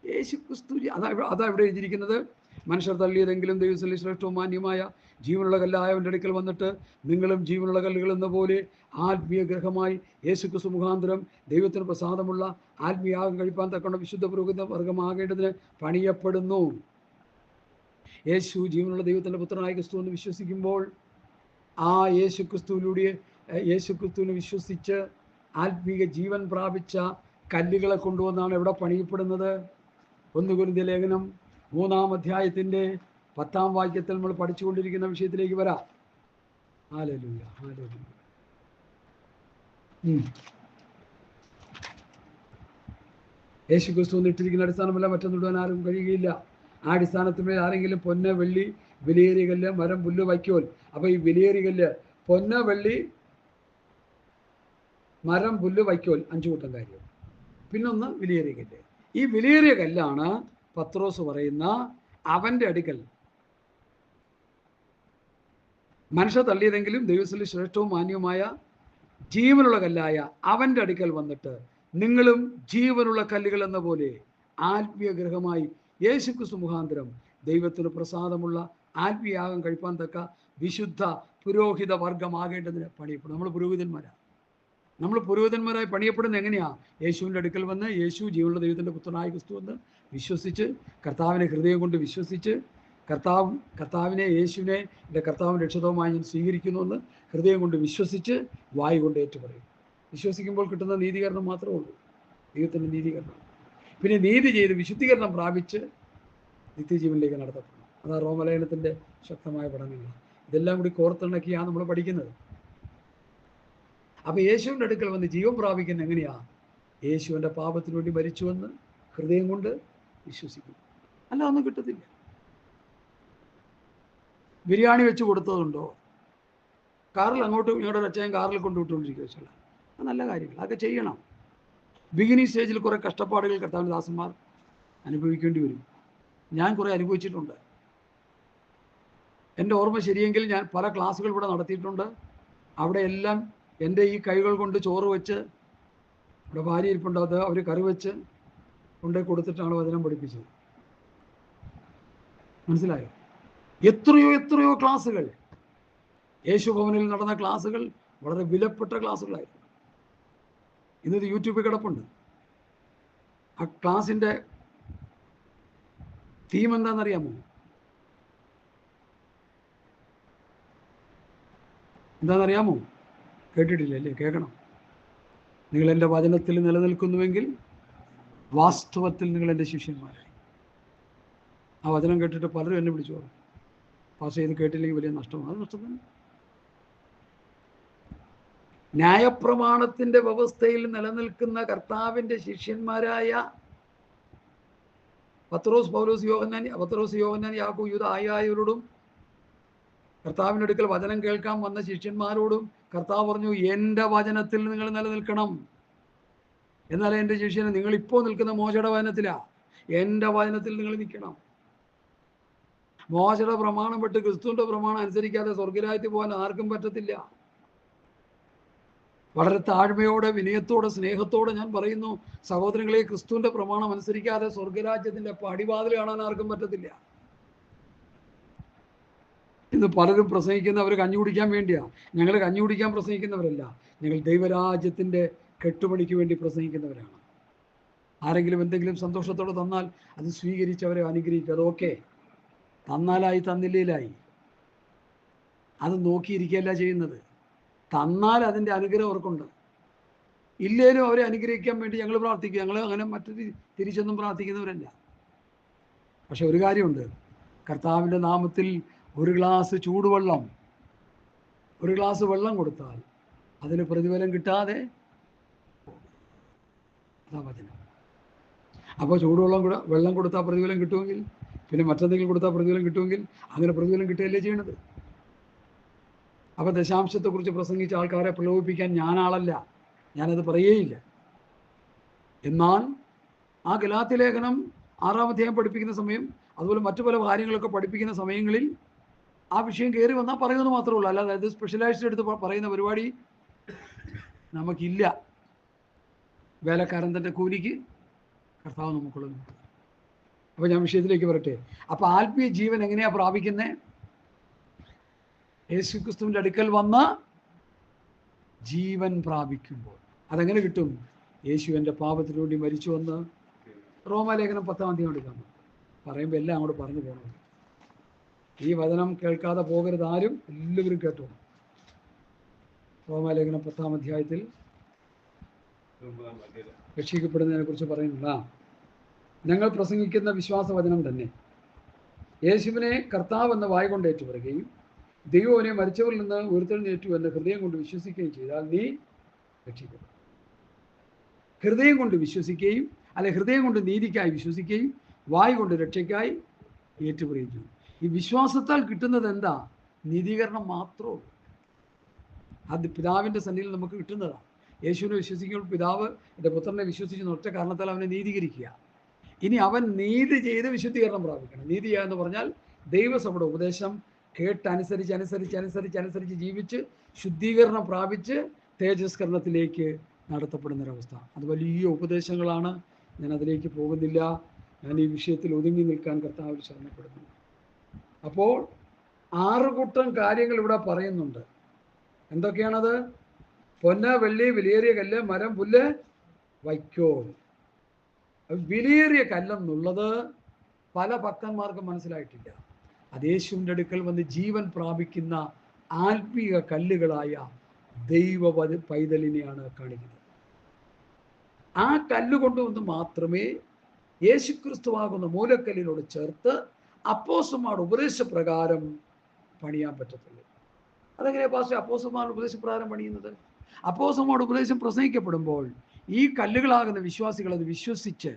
യേശുക്രിസ്തു. അതാ ഇവിടെ എഴുതിയിരിക്കുന്നത്, മനുഷ്യർ തള്ളിയതെങ്കിലും ദൈവത്തിൽ ശ്രേഷ്ഠവും മാന്യമായ ജീവനുള്ള കല്ലായവൻ്റെ അടുക്കൽ വന്നിട്ട് നിങ്ങളും ജീവനുള്ള കല്ലുകൾ എന്ന പോലെ ആത്മീയ ഗ്രഹമായി യേശുക്രിസ്തു മുഖാന്തരം ദൈവത്തിന് പ്രസാദമുള്ള ആത്മീയാഗം കഴിപ്പാൻ തക്കൊണ്ട് വിശുദ്ധ പുരോഹിത വർഗമാകേണ്ടതിന് പണിയപ്പെടുന്നു. യേശു ജീവനുള്ള ദൈവത്തിൻ്റെ പുത്രനായ ക്രിസ്തു എന്ന് വിശ്വസിക്കുമ്പോൾ ആ യേശുക്രിസ്തുവിനെ വിശ്വസിച്ച് ആത്മീക ജീവൻ പ്രാപിച്ച കല്ലുകളെ കൊണ്ടുവന്നാണ് എവിടെ പണിയപ്പെടുന്നത്? 1 കൊരിന്ത്യർ ലേഖനം 3-ാം അധ്യായത്തിൻ്റെ 10-ാം വാക്യത്തിൽ നമ്മൾ പഠിച്ചുകൊണ്ടിരിക്കുന്ന വിഷയത്തിലേക്ക് വരാം. Hallelujah, hallelujah. യേശുക്രിസ്തു ഇട്ടിരിക്കുന്ന അടിസ്ഥാനമല്ല മറ്റൊന്നിടുവാൻ ആരും കഴിയുകയില്ല. ആ അടിസ്ഥാനത്തിന്മേൽ ആരെങ്കിലും പൊന്ന്, വെള്ളി, വിലയേറിയ കല്ല്, മരം, പുല്ല്, വൈക്കോൽ. അപ്പോൾ ഈ വിലയേറിയ കല്ല്, പൊന്ന്, വെള്ളി, മരം, പുല്ല്, വൈക്കോൽ, 5 കൂട്ടം കാര്യം. പിന്നൊന്ന് വിലയേറിയ കല്ല്. ഈ വിലയേറിയ കല്ലാണ് പത്രോസ് പറയുന്ന അവൻ്റെ അടുക്കൽ മനുഷ്യ തള്ളിയതെങ്കിലും ദൈവത്തിൽ ശ്രേഷ്ഠവും മാന്യവുമായ ജീവനുള്ള കല്ലായ അവൻ്റെ അടുക്കൽ വന്നിട്ട് നിങ്ങളും ജീവനുള്ള കല്ലുകൾ എന്ന പോലെ ആത്മീയ ഗ്രഹമായി യേശുക്രിസ്തു മുഖാന്തരം ദൈവത്തിന് പ്രസാദമുള്ള ആത്മീയാഗം കഴിപ്പാൻ തക്ക വിശുദ്ധ പുരോഹിത വർഗമാകേണ്ടതിന് പണിയപ്പെടും. നമ്മൾ പുരോഹിതന്മാരായി പണിയപ്പെടുന്നത് എങ്ങനെയാണ്? യേശുവിൻ്റെ അടുക്കൽ വന്ന് യേശു ജീവനുള്ള ദൈവത്തിൻ്റെ പുത്രനായ ക്രിസ്തു എന്ന് വിശ്വസിച്ച്, കർത്താവിനെ ഹൃദയം കൊണ്ട് വിശ്വസിച്ച്, കർത്താവിനെ യേശുവിനെ എൻ്റെ കർത്താവും രക്ഷിതവുമായി ഞാൻ സ്വീകരിക്കുന്നുവെന്ന് ഹൃദയം കൊണ്ട് വിശ്വസിച്ച് വായ് കൊണ്ട് ഏറ്റുപറയും. വിശ്വസിക്കുമ്പോൾ കിട്ടുന്ന നീതീകരണം മാത്രമേ ഉള്ളൂ, ദൈവത്തിൻ്റെ നീതീകരണം. പിന്നെ നീതി ചെയ്ത് വിശുദ്ധീകരണം പ്രാപിച്ച് നിത്യജീവനിലേക്ക് നടത്തപ്പെടണം. അതാ റോമലേഖനത്തിൻ്റെ ശക്തമായ പഠനങ്ങൾ. ഇതെല്ലാം കൂടി കോർത്തിണക്കിയാണ് നമ്മൾ പഠിക്കുന്നത്. അപ്പോൾ യേശുവിൻ്റെ അടുക്കൽ വന്ന് ജീവൻ പ്രാപിക്കുന്ന എങ്ങനെയാ? യേശുവിൻ്റെ പാപത്തിന് വേണ്ടി മരിച്ചുവെന്ന് ഹൃദയം കൊണ്ട് വിശ്വസിക്കും. അല്ല, ഒന്നും കിട്ടത്തില്ല. ബിരിയാണി വെച്ച് കൊടുത്തതുണ്ടോ? കാറിൽ അങ്ങോട്ട് ഞങ്ങളുടെ അച്ഛൻ കാറിൽ കൊണ്ടുവിട്ടുകൊണ്ടിരിക്കുക വെച്ചാൽ അത് നല്ല കാര്യങ്ങൾ, അതൊക്കെ ചെയ്യണം. ബിഗിനിങ് സ്റ്റേജിൽ കുറേ കഷ്ടപ്പാടുകൾ കർത്താവിൻ്റെ ദാസന്മാർ അനുഭവിക്കേണ്ടി വരും. ഞാൻ കുറേ അനുഭവിച്ചിട്ടുണ്ട്. എൻ്റെ ഓർമ്മ ശരിയെങ്കിൽ ഞാൻ പല ക്ലാസ്സുകൾ ഇവിടെ നടത്തിയിട്ടുണ്ട്. അവിടെ എല്ലാം എൻ്റെ ഈ കൈകൾ കൊണ്ട് ചോറ് വെച്ച്, ഇവിടെ ഭാര്യ ഇരിപ്പുണ്ട്, അത് അവർ കറി വെച്ച് കൊണ്ടേ കൊടുത്തിട്ടാണ് വചനം പഠിപ്പിച്ചത്. മനസ്സിലായോ? എത്രയോ ക്ലാസ്സുകൾ, യേശുഭവനിൽ നടന്ന ക്ലാസ്സുകൾ വളരെ വിലപ്പെട്ട ക്ലാസ്സുകളായിരുന്നു. ഇന്നത് യൂട്യൂബിൽ കിടപ്പുണ്ട്. ആ ക്ലാസ്സിൻ്റെ തീം എന്താണെന്നറിയാമോ? എന്താണെന്നറിയാമോ? കേട്ടിട്ടില്ല അല്ലേ? കേൾക്കണം. നിങ്ങൾ എൻ്റെ വചനത്തിൽ നിലനിൽക്കുന്നുവെങ്കിൽ വാസ്തവത്തിൽ നിങ്ങൾ എൻ്റെ ശിഷ്യന്മാരായി. ആ വചനം കേട്ടിട്ട് പലരും എന്നെ വിളിച്ചു പറഞ്ഞു, പാസ് ചെയ്ത് കേട്ടില്ലെങ്കിൽ വലിയ നഷ്ടമാണ്. അത് നഷ്ടം തന്നെ. ന്യായപ്രമാണത്തിൻ്റെ വ്യവസ്ഥയിൽ നിലനിൽക്കുന്ന കർത്താവിൻ്റെ ശിഷ്യന്മാരായ പത്രോസ്, പൗലോസ്, യോഹന്നാൻ, യാക്കോബ്, യൂദാ ആയവരോടും കർത്താവിൻ്റെ അടുക്കൽ വചനം കേൾക്കാൻ വന്ന ശിഷ്യന്മാരോടും കർത്താവ് പറഞ്ഞു, എൻ്റെ വചനത്തിൽ നിങ്ങൾ നിലനിൽക്കണം. എന്നാലേ എൻ്റെ ശിഷ്യന്, നിങ്ങളിപ്പോൾ നിൽക്കുന്ന മോശയുടെ വചനത്തിലാണ്, എൻ്റെ വചനത്തിൽ നിങ്ങൾ നിൽക്കണം. മോശയുടെ പ്രമാണം വിട്ട് ക്രിസ്തുവിൻ്റെ പ്രമാണം അനുസരിക്കാതെ സ്വർഗ്ഗരാജ്യത്തിൽ പോകാൻ ആർക്കും പറ്റത്തില്ല. വളരെ താഴ്മയോടെ, വിനയത്തോടെ, സ്നേഹത്തോടെ ഞാൻ പറയുന്നു സഹോദരങ്ങളെ, ക്രിസ്തുവിൻ്റെ പ്രമാണം അനുസരിക്കാതെ സ്വർഗ്ഗരാജ്യത്തിൻ്റെ പടിവാതിൽ കാണാൻ ആർക്കും പറ്റത്തില്ല. ഇന്ന് പലരും പ്രസംഗിക്കുന്നവർ കഞ്ഞി കുടിക്കാൻ വേണ്ടിയാണ്. ഞങ്ങൾ കഞ്ഞി കുടിക്കാൻ പ്രസംഗിക്കുന്നവരല്ല, ഞങ്ങൾ ദൈവരാജ്യത്തിൻ്റെ കെട്ടുപണിക്ക് വേണ്ടി പ്രസംഗിക്കുന്നവരാണ്. ആരെങ്കിലും എന്തെങ്കിലും സന്തോഷത്തോടെ തന്നാൽ അത് സ്വീകരിച്ചവരെ അനുഗ്രഹിക്കുക. അതൊക്കെ തന്നാലായി തന്നില്ലേലായി, അത് നോക്കിയിരിക്കുകയല്ല ചെയ്യുന്നത്. തന്നാൽ അതിൻ്റെ അനുഗ്രഹം അവർക്കുണ്ട്. ഇല്ലേലും അവരെ അനുഗ്രഹിക്കാൻ വേണ്ടി ഞങ്ങൾ പ്രാർത്ഥിക്കും. ഞങ്ങൾ അങ്ങനെ മറ്റൊരു തിരിച്ചൊന്നും പ്രാർത്ഥിക്കുന്നവരല്ല. പക്ഷെ ഒരു കാര്യമുണ്ട്, കർത്താവിൻ്റെ നാമത്തിൽ ഒരു ഗ്ലാസ് ചൂടുവെള്ളം, ഒരു ഗ്ലാസ് വെള്ളം കൊടുത്താൽ അതിന് പ്രതിഫലം കിട്ടാതെ അതാ വചനം. അപ്പോൾ വെള്ളം കൊടുത്താൽ പ്രതിഫലം കിട്ടുമെങ്കിൽ, പിന്നെ മറ്റെന്തെങ്കിലും കൊടുത്താൽ പ്രതിഫലം കിട്ടുമെങ്കിൽ, അങ്ങനെ പ്രതിഫലം കിട്ടുകയല്ലേ ചെയ്യണത്. അപ്പോൾ ദശാംശത്തെക്കുറിച്ച് പ്രസംഗിച്ച ആൾക്കാരെ പ്രലോഭിപ്പിക്കാൻ ഞാനാളല്ല, ഞാനത് പറയുകയില്ല. എന്നാൽ ആ ഗലാത്യ ലേഖനം 6-ാം അധ്യായം പഠിപ്പിക്കുന്ന സമയം, അതുപോലെ മറ്റു പല കാര്യങ്ങളൊക്കെ പഠിപ്പിക്കുന്ന സമയങ്ങളിൽ ആ വിഷയം കയറി വന്നാൽ പറയുന്നത് മാത്രമേ ഉള്ളൂ. അല്ലാതെ അത് സ്പെഷ്യലൈസ്ഡ് എടുത്ത് പറയുന്ന പരിപാടി നമുക്കില്ല. വേലക്കാരൻ തൻ്റെ കൂലിക്ക് കർത്താവ് നമുക്കുള്ളത്. അപ്പോൾ ഞാൻ വിഷയത്തിലേക്ക് വരട്ടെ. അപ്പോൾ ആത്മീയ ജീവൻ എങ്ങനെയാണ് പ്രാപിക്കുന്നത്? യേശു ക്രിസ്തുവിൻ്റെ അടുക്കൽ വന്ന ജീവൻ പ്രാപിക്കുമ്പോൾ. അതെങ്ങനെ കിട്ടും? യേശു എൻ്റെ പാപത്തിന് വേണ്ടി മരിച്ചുവെന്ന് റോമാലേഖനം 10-ാം അധ്യായം എടുക്കാം. പറയുമ്പോൾ എല്ലാം അങ്ങോട്ട് പറഞ്ഞു പോകണം. ഈ വചനം കേൾക്കാതെ പോകരുത് ആരും, എല്ലാവരും കേട്ടോ. റോമാലേഖനം 10-ാം അധ്യായത്തിൽ രക്ഷിക്കപ്പെടുന്നതിനെ കുറിച്ച് പറയുന്നില്ല. ഞങ്ങൾ പ്രസംഗിക്കുന്ന വിശ്വാസവചനം തന്നെ, യേശുവിനെ കർത്താവ് എന്ന വായ കൊണ്ട് ഏറ്റുപറയുകയും ദൈവം അവനെ മരിച്ചവരിൽ നിന്ന് ഉയർത്തെഴുന്നേറ്റു എന്ന് ഹൃദയം കൊണ്ട് വിശ്വസിക്കുകയും ചെയ്താൽ നീ രക്ഷിക്കപ്പെടും. ഹൃദയം കൊണ്ട് വിശ്വസിക്കുകയും, അല്ലെ ഹൃദയം കൊണ്ട് നീതിക്കായി വിശ്വസിക്കുകയും വായ കൊണ്ട് രക്ഷയ്ക്കായി ഏറ്റുപറയുകയും ചെയ്യും. ഈ വിശ്വാസത്താൽ കിട്ടുന്നത് എന്താ? നീതീകരണം മാത്രമേ. അത് പിതാവിൻ്റെ സന്നിധിയിൽ നമുക്ക് കിട്ടുന്നതാണ്. യേശുവിനെ വിശ്വസിക്കുമ്പോൾ പിതാവ് എൻ്റെ പുത്രനെ വിശ്വസിക്കുന്ന ഒറ്റ കാരണത്താൽ അവനെ നീതീകരിക്കുക. ഇനി അവൻ നീതി ചെയ്ത് വിശുദ്ധീകരണം പ്രാപിക്കണം. നീതി ചെയ്യുക എന്ന് പറഞ്ഞാൽ ദൈവസഭയുടെ ഉപദേശം കേട്ടനുസരിച്ച് ജീവിച്ച് ശുദ്ധീകരണം പ്രാപിച്ച് തേജസ്കരണത്തിലേക്ക് നടത്തപ്പെടുന്നൊരവസ്ഥ. അത് വലിയ ഉപദേശങ്ങളാണ്. ഞാൻ അതിലേക്ക് പോകുന്നില്ല. ഞാൻ ഈ വിഷയത്തിൽ ഒതുങ്ങി നിൽക്കാൻ കർത്താവിൽ ശരണപ്പെടുന്നു. അപ്പോൾ 6 കൂട്ടം കാര്യങ്ങൾ ഇവിടെ പറയുന്നുണ്ട്. എന്തൊക്കെയാണത്? പൊന്ന്, വെള്ളി, വിലയേറിയ കല്ല്, മരം, പുല്ല്, വൈക്കോൽ. വിലയേറിയ കല്ലെന്നുള്ളത് പല ഭക്തന്മാർക്കും മനസ്സിലായിട്ടില്ല. അത് യേശുവിൻ്റെ അടുക്കൽ വന്ന് ജീവൻ പ്രാപിക്കുന്ന ആത്മീക കല്ലുകളായ ദൈവ പൈതലിനെയാണ് കാണിക്കുന്നത്. ആ കല്ലുകൊണ്ടുവന്ന് മാത്രമേ യേശുക്രിസ്തുവാകുന്ന മൂലക്കല്ലിനോട് ചേർത്ത് അപ്പോസ്തലന്മാരുടെ ഉപദേശപ്രകാരം പണിയാൻ പറ്റത്തുള്ളൂ. അതെങ്ങനെയാ പാസ്റ്റർ അപ്പോസ്തലന്മാരുടെ ഉപദേശപ്രകാരം പണിയുന്നത്? അപ്പോസ്തലന്മാരുടെ ഉപദേശം പ്രസംഗിക്കപ്പെടുമ്പോൾ ഈ കല്ലുകളാകുന്ന വിശ്വാസികൾ അത് വിശ്വസിച്ച്,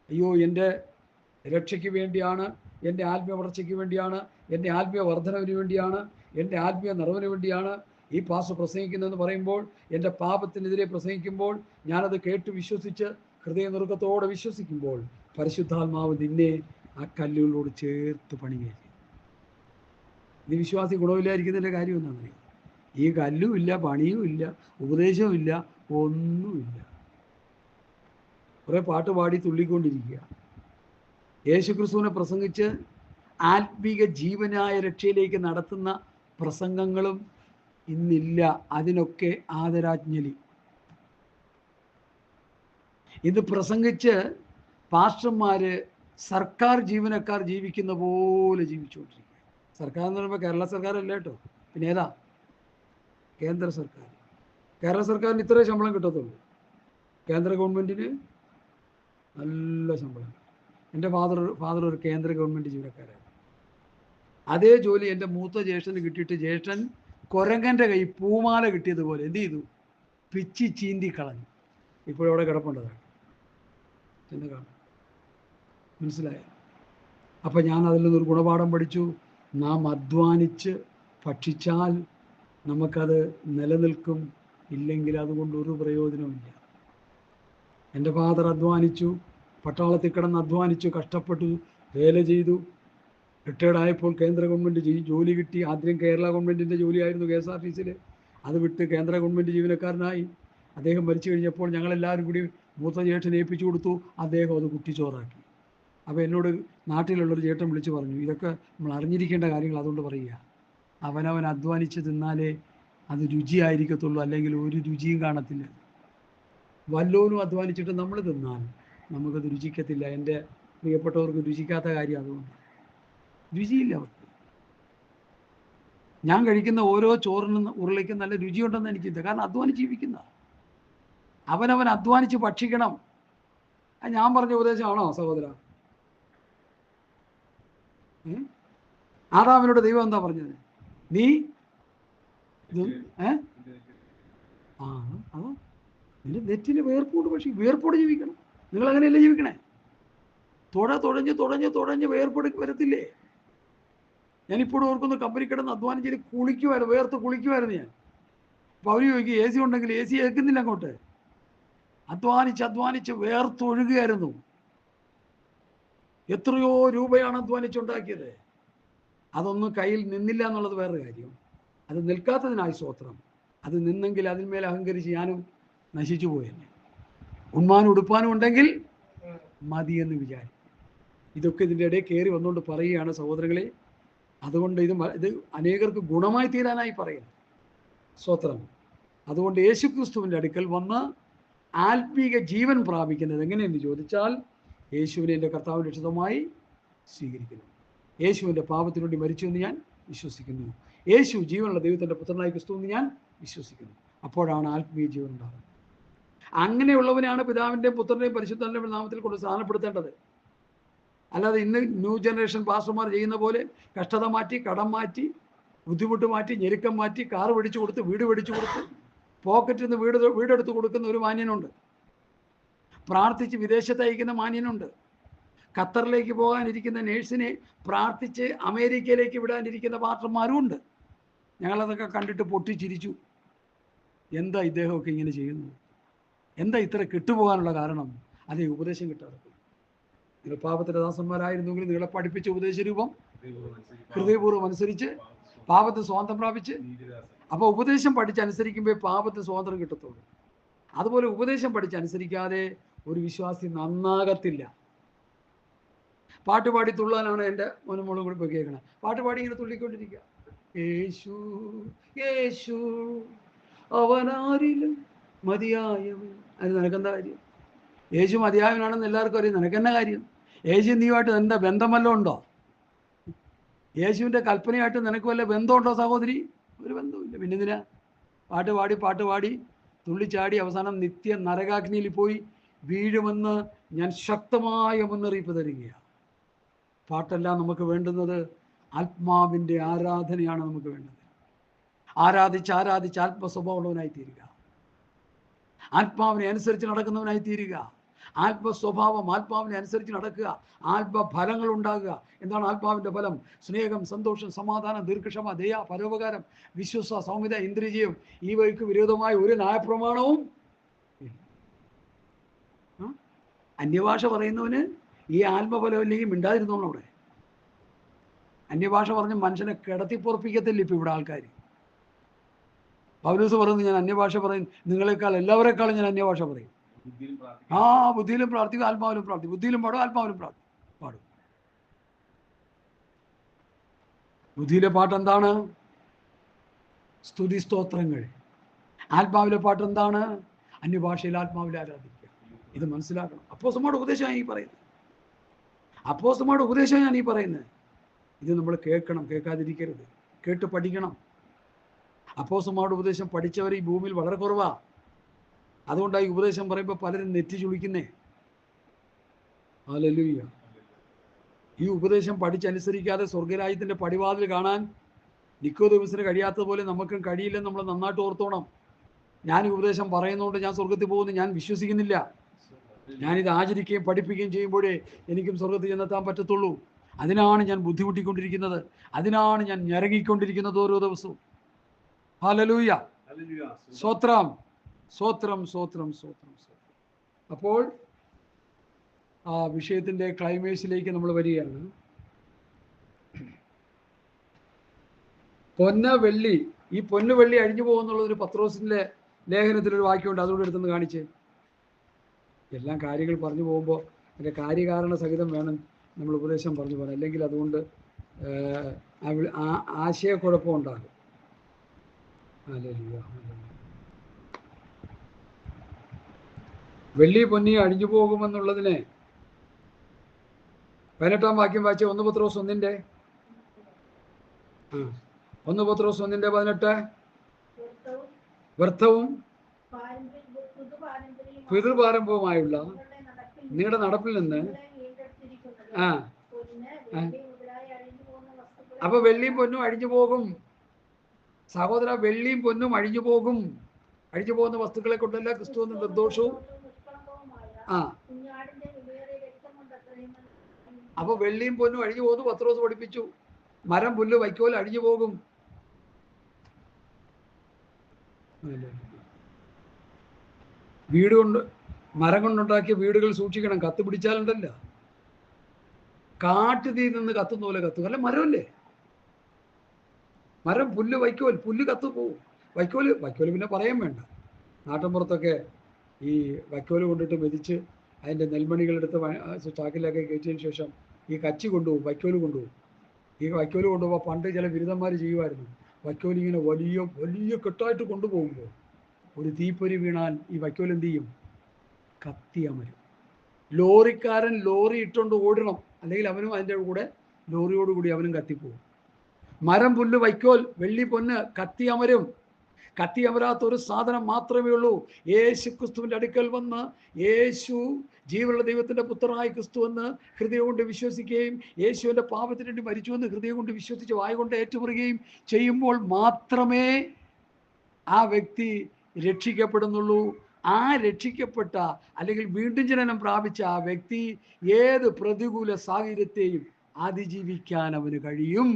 അയ്യോ എൻ്റെ രക്ഷയ്ക്ക് വേണ്ടിയാണ്, എൻ്റെ ആത്മീയ വളർച്ചയ്ക്ക് വേണ്ടിയാണ്, എൻ്റെ ആത്മീയ വർധനവിന് വേണ്ടിയാണ്, എൻ്റെ ആത്മീയ നിറവിന് വേണ്ടിയാണ് ഈ പാസ്റ്റർ പ്രസംഗിക്കുന്നതെന്ന് പറയുമ്പോൾ, എൻ്റെ പാപത്തിനെതിരെ പ്രസംഗിക്കുമ്പോൾ ഞാനത് കേട്ട് വിശ്വസിച്ച് ഹൃദയനുറുക്കത്തോടെ വിശ്വസിക്കുമ്പോൾ പരിശുദ്ധാത്മാവ് നിന്നെ ആ കല്ലുകളോട് ചേർത്ത് പണിയുകയും. ഇത് വിശ്വാസി ഗുണമില്ലായിരിക്കുന്നതിൻ്റെ കാര്യം എന്താണെന്നറിയാം? ഈ കല്ലും ഇല്ല, പണിയും ഇല്ല, ഉപദേശവും ഇല്ല, ഒന്നുമില്ല. കുറേ പാട്ട് പാടി തുള്ളിക്കൊണ്ടിരിക്കുക. യേശുക്രിസ്തുവിനെ പ്രസംഗിച്ച് ആത്മീക ജീവനായ രക്ഷയിലേക്ക് നടത്തുന്ന പ്രസംഗങ്ങളും ഇന്നില്ല. അതിനൊക്കെ ആദരാജ്ഞലി. ഇത് പ്രസംഗിച്ച് പാസ്റ്റർമാര് സർക്കാർ ജീവനക്കാർ ജീവിക്കുന്ന പോലെ ജീവിച്ചുകൊണ്ടിരിക്കുക. സർക്കാർ എന്ന് പറയുമ്പോൾ കേരള സർക്കാരല്ല കേട്ടോ, പിന്നെ ഏതാ? കേന്ദ്ര സർക്കാർ. കേരള സർക്കാരിന് ഇത്രേ ശമ്പളം കിട്ടത്തുള്ളൂ. കേന്ദ്ര ഗവൺമെൻറ്റിന് നല്ല ശമ്പളം. എൻ്റെ ഫാദർ ഒരു കേന്ദ്ര ഗവൺമെൻറ് ജീവനക്കാരാണ്. അതേ ജോലി എൻ്റെ മൂത്ത ജ്യേഷ്ഠന് കിട്ടിയിട്ട് ജ്യേഷ്ഠൻ കുരങ്ങൻ്റെ കൈ പൂമാല കിട്ടിയതുപോലെ എന്ത് ചെയ്തു? പിച്ചി ചീന്തി കളഞ്ഞു. ഇപ്പോഴവിടെ കിടപ്പുണ്ടതാണ്, ചെന്ന് കാണും. മനസ്സിലായോ? അപ്പം ഞാൻ അതിൽ നിന്നൊരു ഗുണപാഠം പഠിച്ചു. നാം അധ്വാനിച്ച് ഭക്ഷിച്ചാൽ നമുക്കത് നിലനിൽക്കും, ഇല്ലെങ്കിൽ അതുകൊണ്ട് ഒരു പ്രയോജനമില്ല. എൻ്റെ ഫാദർ അധ്വാനിച്ചു, പട്ടാളത്തിൽ കിടന്ന് അധ്വാനിച്ചു, കഷ്ടപ്പെട്ടു, വേല ചെയ്തു. റിട്ടയർഡായപ്പോൾ കേന്ദ്ര ഗവൺമെൻറ് ജോലി കിട്ടി. ആദ്യം കേരള ഗവൺമെൻറ്റിൻ്റെ ജോലിയായിരുന്നു KSRTCയിൽ. അത് വിട്ട് കേന്ദ്ര ഗവൺമെൻറ് ജീവനക്കാരനായി. അദ്ദേഹം മരിച്ചു കഴിഞ്ഞപ്പോൾ ഞങ്ങളെല്ലാവരും കൂടി മൂത്ത ചേട്ടനെ ഏൽപ്പിച്ചു കൊടുത്തു. അദ്ദേഹം അത് കുട്ടിച്ചോറാക്കി. അപ്പോൾ എന്നോട് നാട്ടിലുള്ളൊരു ചേട്ടൻ വിളിച്ച് പറഞ്ഞു, ഇതൊക്കെ നമ്മൾ അറിഞ്ഞിരിക്കേണ്ട കാര്യങ്ങൾ, അതുകൊണ്ട് പറയുക, അവനവൻ അധ്വാനിച്ച് തിന്നാലേ അത് രുചിയായിരിക്കത്തുള്ളൂ, അല്ലെങ്കിൽ ഒരു രുചിയും കാണത്തില്ല. വല്ലോനും അധ്വാനിച്ചിട്ട് നമ്മൾ തിന്നാൽ നമുക്കത് രുചിക്കത്തില്ല. എൻ്റെ പ്രിയപ്പെട്ടവർക്ക് രുചിക്കാത്ത കാര്യം അതുകൊണ്ട് രുചിയില്ല അവർക്ക്. ഞാൻ കഴിക്കുന്ന ഓരോ ചോറിനും ഉരുളയ്ക്കും നല്ല രുചിയുണ്ടെന്ന് എനിക്കില്ല, കാരണം അധ്വാനിച്ച് ജീവിക്കുന്ന. അവനവൻ അധ്വാനിച്ച് ഭക്ഷിക്കണം. ഞാൻ പറഞ്ഞ ഉപദേശമാണോ സഹോദര? ആദാമിനോട് ദൈവം എന്താ പറഞ്ഞത്? നീ അതോ നിന്റെ നെറ്റിന് വേർപ്പോട് വേർപ്പോട് ജീവിക്കണം. നിങ്ങൾ അങ്ങനെയല്ലേ ജീവിക്കണേ? തുഴഞ്ഞ് വേർപ്പൊടി വരത്തില്ലേ? ഞാനിപ്പോഴും ഓർക്കുന്നു, കമ്പനി കിടന്ന് അധ്വാനം ചെയ്ത് കുളിക്കുമായിരുന്നു, വേർത്ത് കുളിക്കുമായിരുന്നു ഞാൻ. അപ്പോൾ അവർ ചോദിക്കും AC ഉണ്ടെങ്കിൽ AC ഏൽക്കുന്നില്ല അങ്ങോട്ട്. അധ്വാനിച്ച് വേർത്തൊഴുകുകയായിരുന്നു. എത്രയോ രൂപയാണ് അധ്വാനിച്ചുണ്ടാക്കിയത്. അതൊന്നും കയ്യിൽ നിന്നില്ല എന്നുള്ളത് വേറൊരു കാര്യം. അത് നിൽക്കാത്തതിനായി സ്തോത്രം. അത് നിന്നെങ്കിൽ അതിന്മേൽ അഹങ്കരിച്ച് ഞാനും നശിച്ചു പോയെന്നെ. ഉണ്മാനും ഉടുപ്പാനും ഉണ്ടെങ്കിൽ മതിയെന്ന് വിചാരിക്കും. ഇതൊക്കെ ഇതിൻ്റെ ഇടയിൽ കയറി വന്നുകൊണ്ട് പറയുകയാണ് സഹോദരങ്ങളെ. അതുകൊണ്ട് ഇത് അനേകർക്ക് ഗുണമായി തീരാനായി പറയുന്നു. സ്തോത്രം. അതുകൊണ്ട് യേശുക്രിസ്തുവിൻ്റെ അടുക്കൽ വന്ന് ആത്മീക ജീവൻ പ്രാപിക്കുന്നത് എങ്ങനെയെന്ന് ചോദിച്ചാൽ, യേശുവിനെ എൻ്റെ കർത്താവിൻ്റെ രക്ഷിതമായി സ്വീകരിക്കുന്നു. യേശുവിൻ്റെ പാപത്തിനു വേണ്ടി മരിച്ചു എന്ന് ഞാൻ വിശ്വസിക്കുന്നു. യേശു ജീവനുള്ള ദൈവത്തിൻ്റെ പുത്രനായി ക്രിസ്തു എന്ന് ഞാൻ വിശ്വസിക്കുന്നു. അപ്പോഴാണ് ആത്മീയ ജീവൻ ഉണ്ടാകുന്നത്. അങ്ങനെയുള്ളവനെയാണ് പിതാവിൻ്റെയും പുത്രൻ്റെയും പരിശുദ്ധാത്മാവിന്റെ നാമത്തിൽ കൊണ്ട് സ്ഥാനപ്പെടുത്തേണ്ടത്. അല്ലാതെ ഇന്ന് ന്യൂ ജനറേഷൻ പാസ്റ്റർമാർ ചെയ്യുന്ന പോലെ കഷ്ടത മാറ്റി, കടം മാറ്റി, ബുദ്ധിമുട്ട് മാറ്റി, ഞെരുക്കം മാറ്റി, കാറ് മേടിച്ചു കൊടുത്ത്, വീട് മേടിച്ചു കൊടുത്ത്, പോക്കറ്റിൽ നിന്ന് വീടെടുത്ത് കൊടുക്കുന്ന ഒരു മാന്യനുണ്ട്. പ്രാർത്ഥിച്ച് വിദേശത്ത് അയക്കുന്ന മാന്യനുണ്ട്. ഖത്തറിലേക്ക് പോകാനിരിക്കുന്ന നേഴ്സിനെ പ്രാർത്ഥിച്ച് അമേരിക്കയിലേക്ക് വിടാനിരിക്കുന്ന പാസ്റ്റർമാരും ഉണ്ട്. ഞങ്ങളതൊക്കെ കണ്ടിട്ട് പൊട്ടിച്ചിരിച്ചു. എന്താ ഇദ്ദേഹമൊക്കെ ഇങ്ങനെ ചെയ്യുന്നു? എന്താ ഇത്ര കിട്ടുപോകാനുള്ള കാരണം? അതേ ഉപദേശം കിട്ടാതെ. നിങ്ങൾ പാപത്തിന്റെ ദാസന്മാരായിരുന്നെങ്കിൽ നിങ്ങളെ പഠിപ്പിച്ച ഉപദേശ രൂപം ഹൃദയപൂർവ്വം അനുസരിച്ച് പാപത്തിന് സ്വാതന്ത്ര്യം പ്രാപിച്ച്. അപ്പോൾ ഉപദേശം പഠിച്ചനുസരിക്കുമ്പോൾ പാപത്തിന് സ്വാതന്ത്ര്യം കിട്ടത്തുള്ളൂ. അതുപോലെ ഉപദേശം പഠിച്ചനുസരിക്കാതെ ഒരു വിശ്വാസി നന്നാകത്തില്ല. പാട്ടുപാടി തുള്ളാനാണ് എൻ്റെ മോനും കൂടി പോയി കേൾക്കണം. പാട്ടുപാടി ഇങ്ങനെ തുള്ളിക്കൊണ്ടിരിക്കുക. യേശു യേശു അവനാരിലും മതിയായവൻ. അത് നിനക്കെന്താ കാര്യം? യേശു മതിയായവനാണെന്ന് എല്ലാവർക്കും അറിയാം. നിനക്കെന്നാ കാര്യം? യേശു നീയുമായിട്ട് എന്താ ബന്ധം വല്ലതും ഉണ്ടോ? യേശുവിൻ്റെ കൽപ്പനയായിട്ട് നിനക്ക് വല്ല ബന്ധമുണ്ടോ സഹോദരി? ഒരു ബന്ധവുമില്ല. പിന്നെ എന്തിനാ പാട്ട് പാടി തുള്ളിച്ചാടി അവസാനം നിത്യ നരകാഗ്നിയിൽ പോയി വീഴുമെന്ന് ഞാൻ ശക്തമായ മുന്നറിയിപ്പ് തരികയാണ്. പാട്ടല്ല നമുക്ക് വേണ്ടുന്നത്, ആത്മാവിൻ്റെ ആരാധനയാണ് നമുക്ക് വേണ്ടത്. ആരാധിച്ച് ആത്മസ്വഭാവമുള്ളവനായി തീരുക, ആത്മാവിനെ അനുസരിച്ച് നടക്കുന്നവനായി തീരുക. ആത്മാവിനെ അനുസരിച്ച് നടക്കുക, ആത്മഫലങ്ങൾ ഉണ്ടാകുക. എന്താണ് ആത്മാവിൻ്റെ ഫലം? സ്നേഹം, സന്തോഷം, സമാധാനം, ദീർഘക്ഷമ, ദയ, പരോപകാരം, വിശ്വസ, സൗമ്യത, ഇന്ദ്രിയജയം. ഈ വഴിക്ക് വിരോധമായ ഒരു ന്യായപ്രമാണവും. അന്യഭാഷ പറയുന്നവന് ഈ ആത്മഫലം ഇല്ലെങ്കിൽ മിണ്ടാതിരുന്നോണം. അവിടെ അന്യഭാഷ പറഞ്ഞ് മനുഷ്യനെ കിടത്തിപ്പൊറപ്പിക്കത്തില്ല ഇപ്പം ഇവിടെ ആൾക്കാർ. പൗലോസ് പറയുന്നത്, ഞാൻ അന്യഭാഷ പറയും, നിങ്ങളെക്കാൾ എല്ലാവരെക്കാളും ഞാൻ അന്യഭാഷ പറയും. ബുദ്ധിയിലും പ്രാർത്ഥിക്കും, ആത്മാവിലും പ്രാർത്ഥിക്കും. ബുദ്ധിയിലും പാടും, ആത്മാവിലും പാടും. ബുദ്ധിയിലെ പാട്ട് എന്താണ്? സ്തുതി സ്തോത്രങ്ങൾ. ആത്മാവിലെ പാട്ട് എന്താണ്? അന്യഭാഷയിൽ ആത്മാവിലെ ആരാധിക്കുക. ഇത് മനസ്സിലാക്കണം. അപ്പോസ്തലന്മാരുടെ ഉപദേശമാണ് ഈ പറയുന്നത്. ഇത് നമ്മൾ കേൾക്കണം, കേൾക്കാതിരിക്കരുത്, കേട്ട് പഠിക്കണം. അപ്പോസ്തലന്മാരുടെ ഉപദേശം പഠിച്ചവർ ഈ ഭൂമിയിൽ വളരെ കുറവാ. അതുകൊണ്ടാണ് ഈ ഉപദേശം പറയുമ്പോൾ പലരും നെറ്റി ചുളിക്കുന്നേ. ഹല്ലേലൂയ. ഈ ഉപദേശം പഠിച്ചനുസരിക്കാതെ സ്വർഗരാജ്യത്തിന്റെ പടിവാതിൽ കാണാൻ നിക്കോദെമസിന് കഴിയാത്തതുപോലെ നമുക്കും കഴിയില്ലെന്ന് നമ്മൾ നന്നായിട്ട് ഓർത്തോണം. ഞാൻ ഈ ഉപദേശം പറയുന്നതുകൊണ്ട് ഞാൻ സ്വർഗത്തിൽ പോകുന്നു ഞാൻ വിശ്വസിക്കുന്നില്ല. ഞാനിത് ആചരിക്കുകയും പഠിപ്പിക്കുകയും ചെയ്യുമ്പോഴേ എനിക്കും സ്വർഗത്തിൽ ചെന്നെത്താൻ പറ്റത്തുള്ളൂ. അതിനാണ് ഞാൻ ബുദ്ധിമുട്ടിക്കൊണ്ടിരിക്കുന്നത്, അതിനാണ് ഞാൻ ഞരങ്ങിക്കൊണ്ടിരിക്കുന്നത് ഓരോ ദിവസവും. ഹല്ലേലൂയ. സ്തോത്രം, സ്തോത്രം, സ്തോത്രം, സ്തോത്രം. അപ്പോൾ ആ വിഷയത്തിന്റെ ക്ലൈമാക്സിലേക്ക് നമ്മൾ വരികയാണ്. പൊന്ന് വെള്ളി, ഈ പൊന്ന് വെള്ളി അഴിഞ്ഞു പോകുന്നുള്ളൊരു പത്രോസിന്റെ ലേഖനത്തിലൊരു വാക്യമുണ്ട്. അതുകൊണ്ട് എടുത്തൊന്ന് കാണിച്ച്. എല്ലാം കാര്യങ്ങൾ പറഞ്ഞു പോകുമ്പോൾ അതിൻ്റെ കാര്യകാരണ സഹിതം വേണം നമ്മൾ ഉപദേശം പറഞ്ഞു പോകാൻ. അല്ലെങ്കിൽ അതുകൊണ്ട് ആശയക്കുഴപ്പം ഉണ്ടാകും. വെള്ളി പൊന്നി അഴിഞ്ഞു പോകുമെന്നുള്ളതിനെ 18-ാം വാക്യം വായിച്ച 1 പത്രോസ് 1-ന്റെ 18 വ്യർത്ഥവും പിതൃപാരമ്പര്യവുമായുള്ള നിങ്ങളുടെ നടപ്പിൽ നിന്ന് അപ്പൊ വെള്ളിയും പൊന്നും അഴിഞ്ഞു പോകും സഹോദര. വെള്ളിയും പൊന്നും അഴിഞ്ഞു പോകും. അഴിഞ്ഞു പോകുന്ന വസ്തുക്കളെ കൊണ്ടല്ല ക്രിസ്തു എന്ന നിർദോഷവും. അപ്പൊ വെള്ളിയും പൊന്നും അഴിഞ്ഞു പോകുന്നു പത്രോസ് പഠിപ്പിച്ചു. മരം, പുല്ല്, വൈക്കോൽ അഴിഞ്ഞു പോകും. വീട് കൊണ്ട്, മരം കൊണ്ടുണ്ടാക്കിയ വീടുകൾ സൂക്ഷിക്കണം. കത്ത് പിടിച്ചാലുണ്ടല്ല, കാട്ടുതീ നിന്ന് കത്തുന്ന പോലെ കത്തും. അല്ല മരമല്ലേ? മരം, പുല്ല്, വൈക്കോൽ. പുല്ല് കത്തു പോവും. വൈക്കോല് പിന്നെ പറയാൻ വേണ്ട. നാട്ടിൻപുറത്തൊക്കെ ഈ വൈക്കോല് കൊണ്ടിട്ട് മെതിച്ച് അതിൻ്റെ നെൽമണികളെടുത്ത് ചാക്കിലൊക്കെ കയറ്റിയതിന് ശേഷം ഈ കച്ചി കൊണ്ടുപോകും, വൈക്കോല് കൊണ്ടുപോകും. ഈ വൈക്കോല് കൊണ്ടുപോകുമ്പോൾ പണ്ട് ചില ബിരുദന്മാർ ചെയ്യുമായിരുന്നു. വൈക്കോല് ഇങ്ങനെ വലിയ വലിയ കെട്ടായിട്ട് കൊണ്ടുപോകുമ്പോൾ ഒരു തീപ്പൊരി വീണാൽ ഈ വൈക്കോൽ എന്ത് ചെയ്യും? കത്തി അമരും. ലോറിക്കാരൻ ലോറി ഇട്ടുകൊണ്ട് ഓടണം, അല്ലെങ്കിൽ അവനും അതിൻ്റെ കൂടെ ലോറിയോടുകൂടി അവനും കത്തിപ്പോവും. മരം, പുല്ല്, വൈക്കോൽ, വെള്ളി, പൊന്ന് കത്തി അമരും. കത്തി അമരാത്ത ഒരു സാധനം മാത്രമേ ഉള്ളൂ. യേശു ക്രിസ്തുവിൻ്റെ അടുക്കൽ വന്ന് യേശു ജീവനുള്ള ദൈവത്തിൻ്റെ പുത്രനായ ക്രിസ്തു എന്ന് ഹൃദയം കൊണ്ട് വിശ്വസിക്കുകയും യേശുവിൻ്റെ പാപത്തിന് വേണ്ടി മരിച്ചുവെന്ന് ഹൃദയം കൊണ്ട് വിശ്വസിച്ച് വായ കൊണ്ട് ഏറ്റുപറയുകയും ചെയ്യുമ്പോൾ മാത്രമേ ആ വ്യക്തി രക്ഷിക്കപ്പെടുന്നുള്ളൂ. ആ രക്ഷിക്കപ്പെട്ട അല്ലെങ്കിൽ വീണ്ടും ജനനം പ്രാപിച്ച ആ വ്യക്തി ഏത് പ്രതികൂല സാഹചര്യത്തെയും അതിജീവിക്കാൻ അവന് കഴിയും.